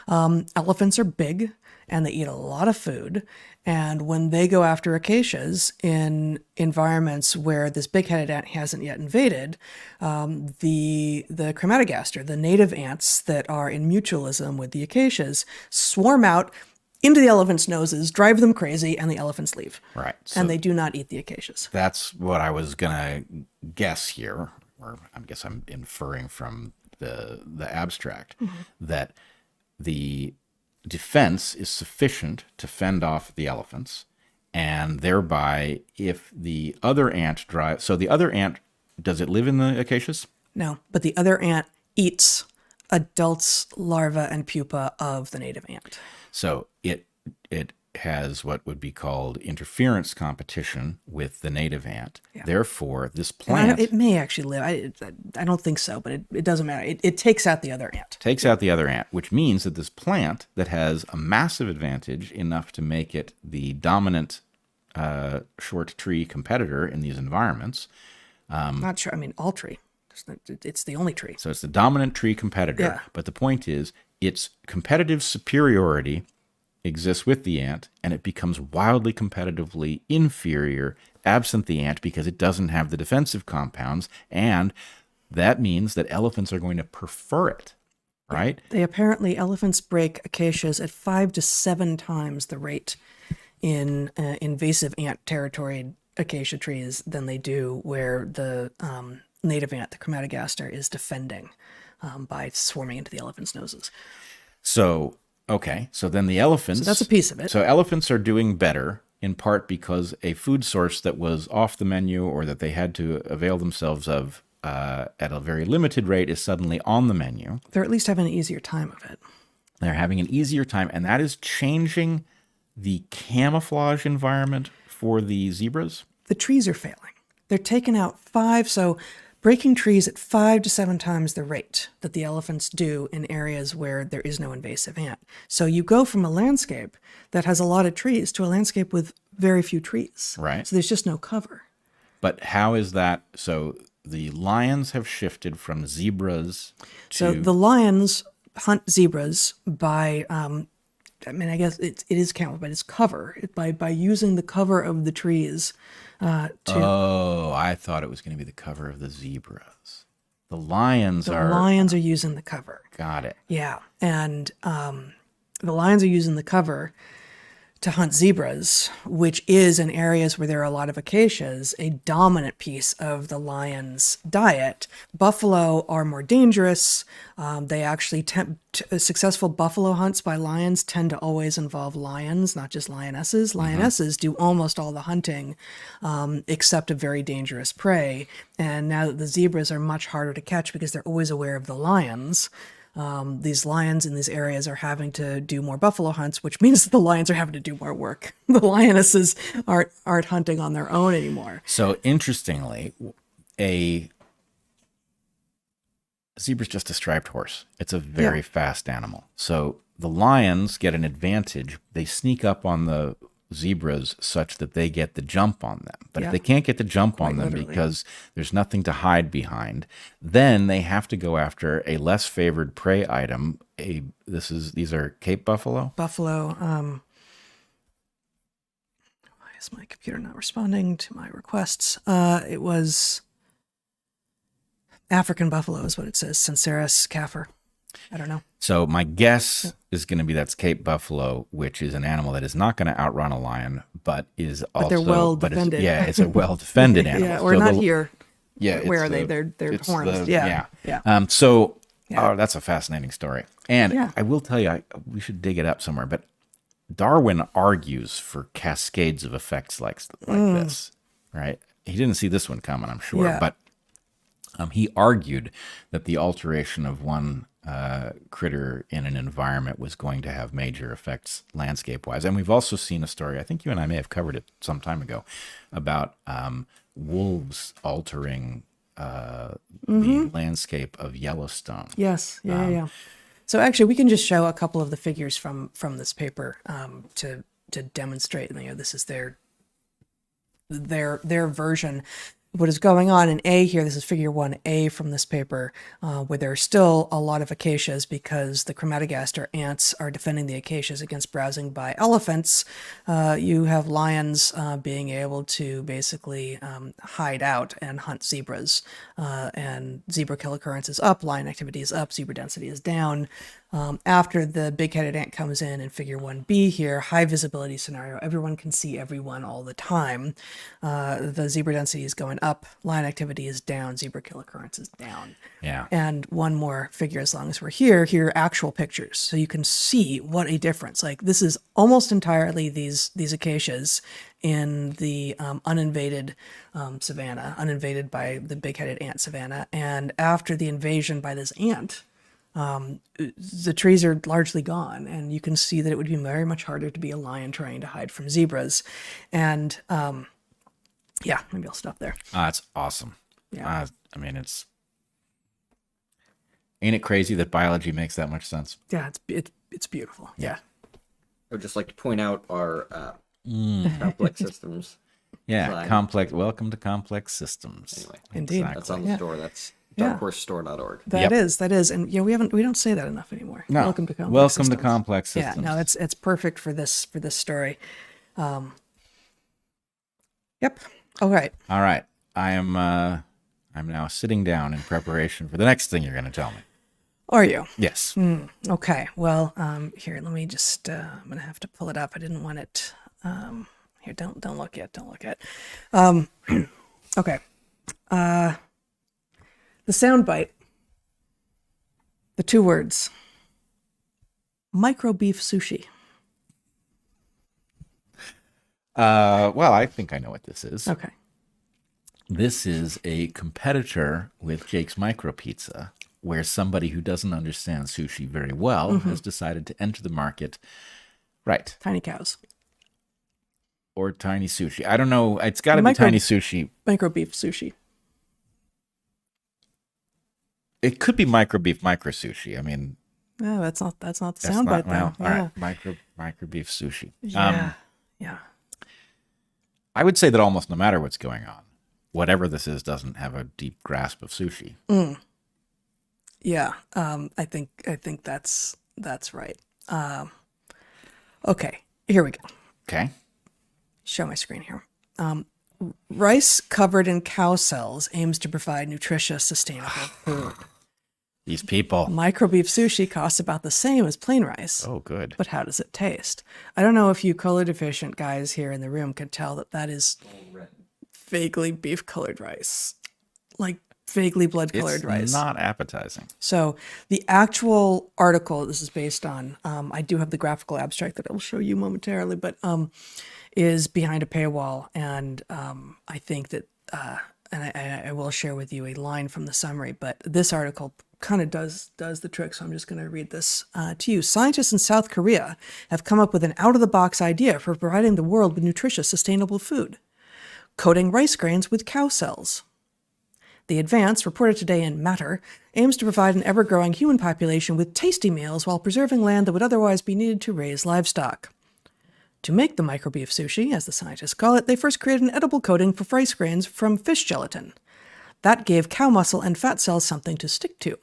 elephants are big and they eat a lot of food. And when they go after acacias in environments where this big-headed ant hasn't yet invaded, the chromatogaster, the native ants that are in mutualism with the acacias, swarm out into the elephants' noses, drive them crazy, and the elephants leave. Right. So And they do not eat the acacias. that's what I was going to guess here, or I guess I'm inferring from the abstract, that the defense is sufficient to fend off the elephants, and thereby, if the other ant drives... So the other ant, does it live in the acacias? No, but the other ant eats adults, larvae, and pupa of the native ant. So it has what would be called interference competition with the native ant. Yeah. Therefore, this plant... It may actually live. I don't think so, but it doesn't matter. It takes out the other ant. Takes out the other ant, which means that this plant that has a massive advantage, enough to make it the dominant short tree competitor in these environments... Not sure. I mean, all tree. It's the only tree. So it's the dominant tree competitor. Yeah. But the point is, its competitive superiority exists with the ant, and it becomes wildly competitively inferior absent the ant because it doesn't have the defensive compounds, and that means that elephants are going to prefer it, right? Elephants break acacias at 5 to 7 times the rate in invasive ant territory acacia trees than they do where the native ant, the chromatogaster, is defending by swarming into the elephants' noses. So, okay, so then the elephants... So that's a piece of it. So elephants are doing better, in part because a food source that was off the menu or that they had to avail themselves of at a very limited rate is suddenly on the menu. They're at least having an easier time of it. They're having an easier time, and that is changing the camouflage environment for the zebras. The trees are failing. They're taking out 5, so breaking trees at 5 to 7 times the rate that the elephants do in areas where there is no invasive ant. So you go from a landscape that has a lot of trees to a landscape with very few trees. Right. So there's just no cover. But how is that? So the lions have shifted from zebras to... So the lions hunt zebras by, I guess it is camel, but it's cover. By using the cover of the trees Oh, I thought it was going to be the cover of the zebras. The lions are... lions are using the cover. Got it. Yeah. And the lions are using the cover to hunt zebras, which is in areas where there are a lot of acacias, a dominant piece of the lion's diet. Buffalo are more dangerous. They actually successful buffalo hunts by lions tend to always involve lions, not just lionesses. Lionesses do almost all the hunting, except of very dangerous prey. And now that the zebras are much harder to catch because they're always aware of the lions, these lions in these areas are having to do more buffalo hunts, which means that the lions are having to do more work. The lionesses aren't hunting on their own anymore. So interestingly, a zebra's just a striped horse. It's a very fast animal. So the lions get an advantage. They sneak up on the zebras such that they get the jump on them. But if they can't get the jump on them because there's nothing to hide behind, then they have to go after a less favored prey item. These are Cape buffalo. Buffalo. Why is my computer not responding to my requests? It was African buffalo is what it says. Cenceris caffer. I don't know. So my guess is going to be that's Cape buffalo, which is an animal that is not going to outrun a lion, but is also they're well defended. It's a well defended animal. Yeah, or so not here. Yeah, where are they? They're horns. Yeah. Oh, that's a fascinating story. And I will tell you, we should dig it up somewhere. But Darwin argues for cascades of effects like this, right? He didn't see this one coming, I'm sure, but he argued that the alteration of one critter in an environment was going to have major effects landscape-wise. And we've also seen a story, I think you and I may have covered it some time ago, about wolves altering the landscape of Yellowstone. Yes, yeah. So actually, we can just show a couple of the figures from this paper to demonstrate. This is their version. What is going on in A here, this is figure 1A from this paper, where there are still a lot of acacias because the chromatogaster ants are defending the acacias against browsing by elephants. You have lions being able to basically hide out and hunt zebras. And zebra kill occurrence is up, lion activity is up, zebra density is down. After the big-headed ant comes in figure 1B here, high visibility scenario, everyone can see everyone all the time. The zebra density is going up, lion activity is down, zebra kill occurrence is down. Yeah. And one more figure as long as we're here are actual pictures. So you can see what a difference. Like this is almost entirely these acacias in the uninvaded savanna, uninvaded by the big-headed ant savanna. And after the invasion by this ant, the trees are largely gone, and you can see that it would be very much harder to be a lion trying to hide from zebras. And maybe I'll stop there. That's awesome. Yeah. Ain't it crazy that biology makes that much sense? Yeah, it's beautiful. Yeah. I would just like to point out our complex systems. Yeah, design. complex. Welcome to complex systems. Anyway, Indeed. that's on the store. That's darkhorsestore.org. That is, and we don't say that enough anymore. No. Welcome to complex Welcome systems. to complex systems. Yeah, no, it's perfect for this story. Yep. All right. All right. I'm now sitting down in preparation for the next thing you're going to tell me. Are you? Yes. Okay. Well, here, let me just. I'm gonna have to pull it up. I didn't want it. Here, don't look yet. Don't look yet. Okay. The soundbite. The 2 words. Microbeef sushi. Well, I think I know what this is. Okay. This is a competitor with Jake's Micro Pizza, where somebody who doesn't understand sushi very well has decided to enter the market. Right. Tiny cows. Or tiny sushi. I don't know. It's got to be tiny sushi. Microbeef sushi. It could be microbeef, micro sushi. I mean, No, that's not the that's soundbite not, though. well, Yeah. all right, microbeef sushi. Yeah. Yeah. I would say that almost no matter what's going on, whatever this is doesn't have a deep grasp of sushi. Yeah. I think that's right. Okay. Here we go. Okay. Show my screen here. Rice covered in cow cells aims to provide nutritious, sustainable food. These people. Microbeef sushi costs about the same as plain rice. Oh, good. But how does it taste? I don't know if you color deficient guys here in the room can tell that is vaguely beef colored rice, like vaguely blood colored rice. It's not appetizing. So the actual article this is based on, I do have the graphical abstract that I will show you momentarily, but is behind a paywall, and I think that, and I will share with you a line from the summary, but this article kind of does the trick, so I'm just going to read this to you. Scientists in South Korea have come up with an out-of-the-box idea for providing the world with nutritious, sustainable food: coating rice grains with cow cells. The advance, reported today in Matter, aims to provide an ever-growing human population with tasty meals while preserving land that would otherwise be needed to raise livestock. To make the microbeef sushi, as the scientists call it, they first created an edible coating for rice grains from fish gelatin. That gave cow muscle and fat cells something to stick to.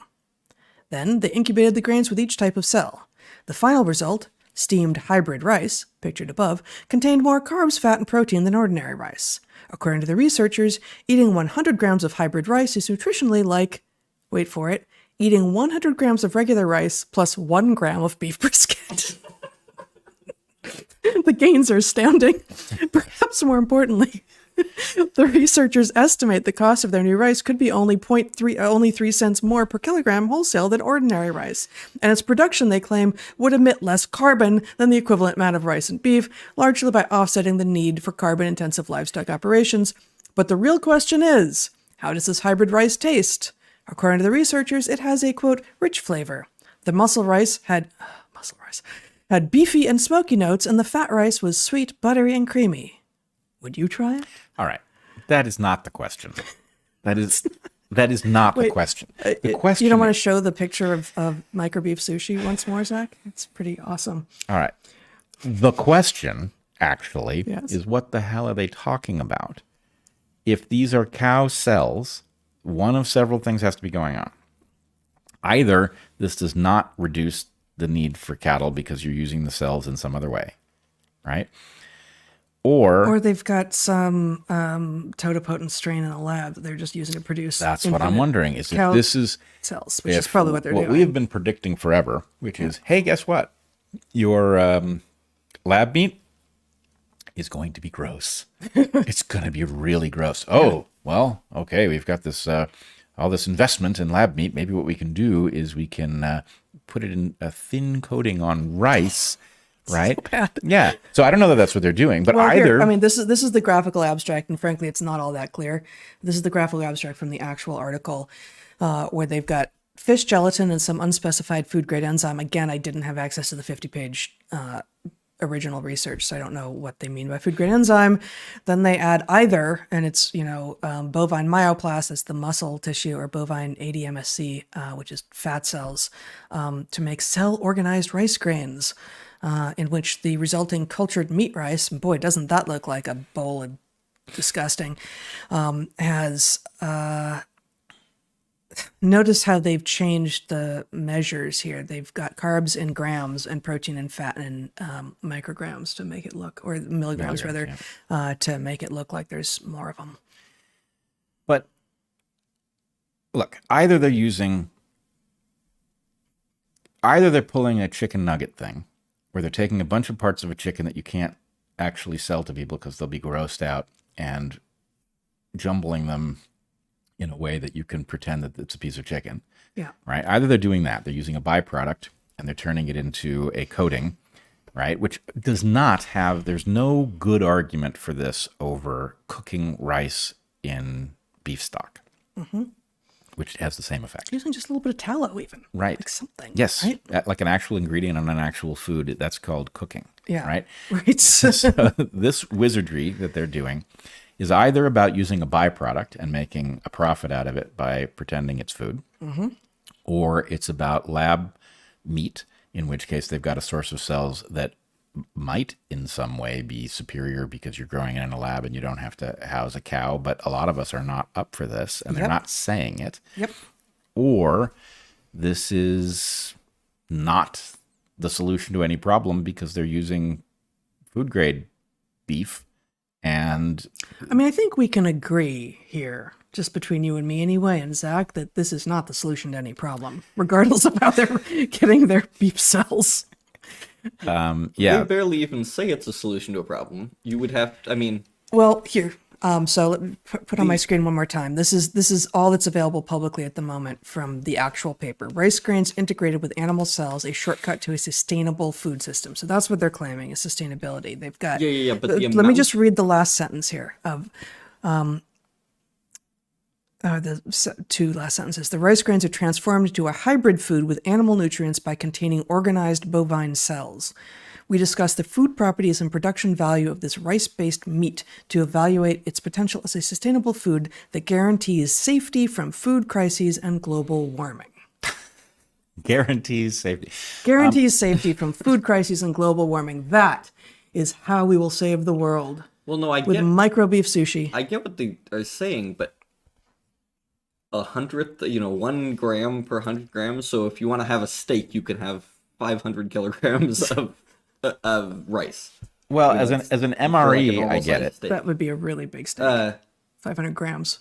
Then they incubated the grains with each type of cell. The final result, steamed hybrid rice, pictured above, contained more carbs, fat, and protein than ordinary rice. According to the researchers, eating 100 grams of hybrid rice is nutritionally like, wait for it, eating 100 grams of regular rice plus 1 gram of beef brisket. The gains are astounding. Perhaps more importantly, the researchers estimate the cost of their new rice could be only 3 cents more per kilogram wholesale than ordinary rice, and its production, they claim, would emit less carbon than the equivalent amount of rice and beef, largely by offsetting the need for carbon-intensive livestock operations. But the real question is, how does this hybrid rice taste? According to the researchers, it has a, quote, rich flavor. The muscle rice had beefy and smoky notes, and the fat rice was sweet, buttery, and creamy. Would you try it? All right. That is not the question. That is not the question. The question. You don't want to show the picture of microbeef sushi once more, Zach? It's pretty awesome. All right. The question, actually, Yes. is what the hell are they talking about? If these are cow cells, one of several things has to be going on. Either this does not reduce the need for cattle because you're using the cells in some other way, right? Or they've got some totipotent strain in the lab that they're just using to produce. That's what I'm wondering. Is if cow this is cells, which is probably what they're doing. What we have been predicting forever, which is, hey, guess what? Your lab meat is going to be gross. It's going to be really gross. Oh, well, okay, we've got this all this investment in lab meat. Maybe what we can do is we can put it in a thin coating on rice. Right? So bad. Yeah. So I don't know that that's what they're doing, but this is the graphical abstract, and frankly, it's not all that clear. This is the graphical abstract from the actual article, where they've got fish gelatin and some unspecified food grade enzyme. Again, I didn't have access to the 50-page original research, so I don't know what they mean by food grade enzyme. Then they add either, and it's bovine myoplast, that's the muscle tissue, or bovine ADMSC, which is fat cells, to make cell organized rice grains. In which the resulting cultured meat rice, boy, doesn't that look like a bowl of disgusting, has, notice how they've changed the measures here. They've got carbs in grams and protein and fat in micrograms to make it look, or milligrams to make it look like there's more of them. But look, either they're pulling a chicken nugget thing, where they're taking a bunch of parts of a chicken that you can't actually sell to people because they'll be grossed out, and jumbling them in a way that you can pretend that it's a piece of chicken. Yeah. Right? Either they're doing that, they're using a byproduct, and they're turning it into a coating, right? Which does not have, there's no good argument for this over cooking rice in beef stock, which has the same effect. Using just a little bit of tallow even. Right. Like something. Yes. Right? Like an actual ingredient on an actual food, that's called cooking. Yeah. Right? Right. So this wizardry that they're doing is either about using a byproduct and making a profit out of it by pretending it's food, or it's about lab meat, in which case they've got a source of cells that might in some way be superior because you're growing it in a lab and you don't have to house a cow, but a lot of us are not up for this, and they're not saying it. Yep. Or this is not the solution to any problem because they're using food grade beef. And I mean, I think we can agree here, just between you and me anyway, and Zach, that this is not the solution to any problem, regardless of how they're getting their beef cells. yeah, They barely even say it's a solution to a problem. You would have, I mean, Well, here. So let me put on my screen one more time. This is all that's available publicly at the moment from the actual paper. Rice grains integrated with animal cells, a shortcut to a sustainable food system. So that's what they're claiming is sustainability. They've got. Yeah, but the let me amount- just read the last sentence here of. Two last sentences. The rice grains are transformed into a hybrid food with animal nutrients by containing organized bovine cells. We discuss the food properties and production value of this rice-based meat to evaluate its potential as a sustainable food that guarantees safety from food crises and global warming. guarantees safety. Guarantees safety from food crises and global warming. That is how we will save the world. well, no, I With get, microbeef sushi. I get what they are saying, but 100th, 1 gram per 100 grams. So if you want to have a steak, you can have 500 kilograms of rice. Well, You know, as an for like a MRE, I normal get sized it. steak. That would be a really big steak. 500 grams.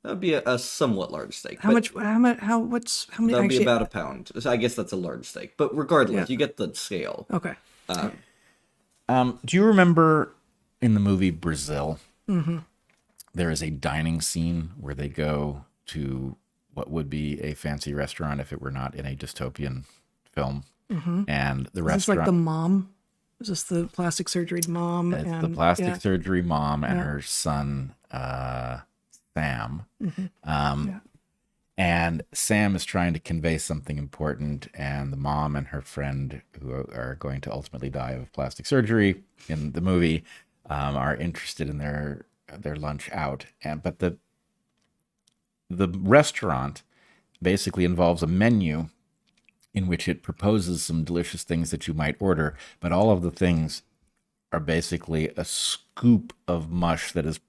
That would be a somewhat large steak. How but much? How many? How many? That would be Actually, about a pound. So I guess that's a large steak. But regardless, Yeah. you get the scale. okay. Do you remember in the movie Brazil, there is a dining scene where they go to what would be a fancy restaurant if it were not in a dystopian film. And the Is this restaurant, like the mom? Is this the plastic surgery mom? it's and, the plastic yeah. surgery mom and her son, Sam. And Sam is trying to convey something important, and the mom and her friend, who are going to ultimately die of plastic surgery in the movie, are interested in their lunch out. But the restaurant basically involves a menu in which it proposes some delicious things that you might order, but all of the things are basically a scoop of mush that is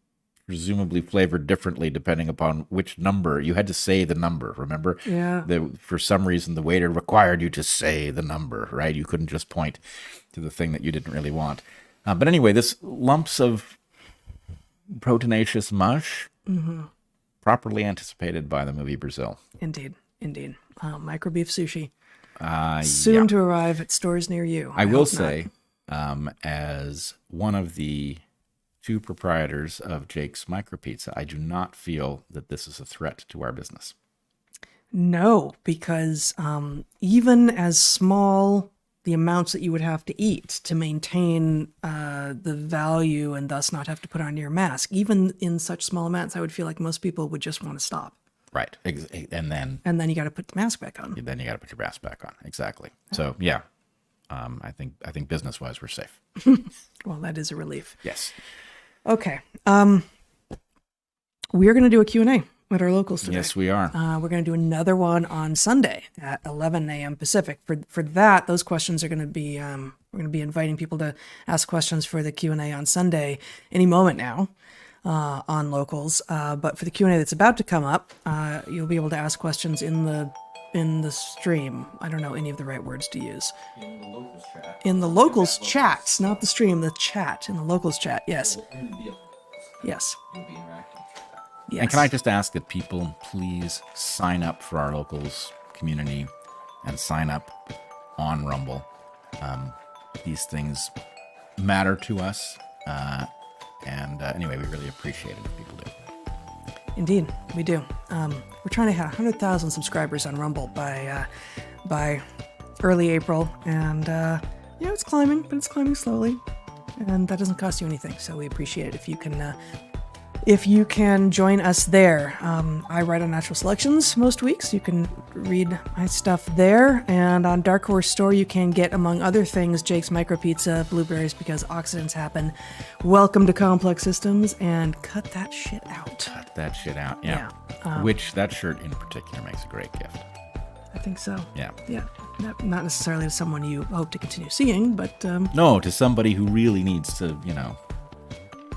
presumably flavored differently depending upon which number. You had to say the number, remember? Yeah. For some reason, the waiter required you to say the number, right? You couldn't just point to the thing that you didn't really want. But anyway, this lumps of proteinaceous mush, properly anticipated by the movie Brazil. Indeed. Microbeef sushi. Yeah. Soon to arrive at stores near you. I will hope not. say, as one of the two proprietors of Jake's Micro Pizza, I do not feel that this is a threat to our business. No, because even as small the amounts that you would have to eat to maintain the value and thus not have to put on your mask, even in such small amounts, I would feel like most people would just want to stop. Right. And then You got to put the mask back on. you got to put your mask back on. Exactly. So, yeah. I think business-wise, we're safe. Well, that is a relief. Yes. Okay. We are going to do a Q&A at our locals today. Yes, we are. We're going to do another one on Sunday at 11 a.m. Pacific. For that, those questions are going to be, we're going to be inviting people to ask questions for the Q&A on Sunday any moment now on locals. But for the Q&A that's about to come up, you'll be able to ask questions in the stream. I don't know any of the right words to use. In the locals chat, not the stream, the chat. In the locals chat, yes. Yes. Yes. And can I just ask that people please sign up for our locals community and sign up on Rumble. These things matter to us. Anyway, we really appreciate it if people do. Indeed, we do. We're trying to hit 100,000 subscribers on Rumble by early April, and it's climbing, but it's climbing slowly, and that doesn't cost you anything. So we appreciate it if you can if you can join us there. I write on Natural Selections most weeks. You can read my stuff there. And on Dark Horse Store, you can get, among other things, Jake's Micro Pizza, blueberries because accidents happen. Welcome to Complex Systems, and cut that shit out. Cut that shit out. Yeah. Which that shirt in particular makes a great gift. I think so. Yeah. Yeah. Not necessarily to someone you hope to continue seeing, but... No, to somebody who really needs to,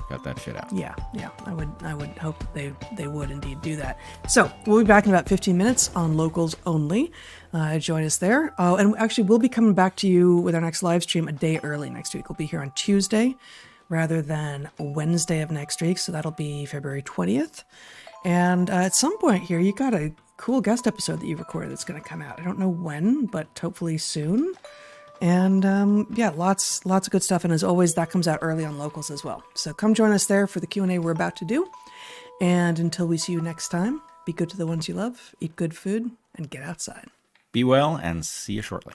cut that shit out. Yeah. I would hope they would indeed do that. So we'll be back in about 15 minutes on Locals Only. Join us there. And actually, we'll be coming back to you with our next live stream a day early next week. We'll be here on Tuesday rather than Wednesday of next week. So that'll be February 20th. And at some point here, you got a cool guest episode that you recorded that's going to come out. I don't know when, but hopefully soon. And lots of good stuff. And as always, that comes out early on Locals as well. So come join us there for the Q&A we're about to do. And until we see you next time, be good to the ones you love, eat good food, and get outside. Be well, and see you shortly.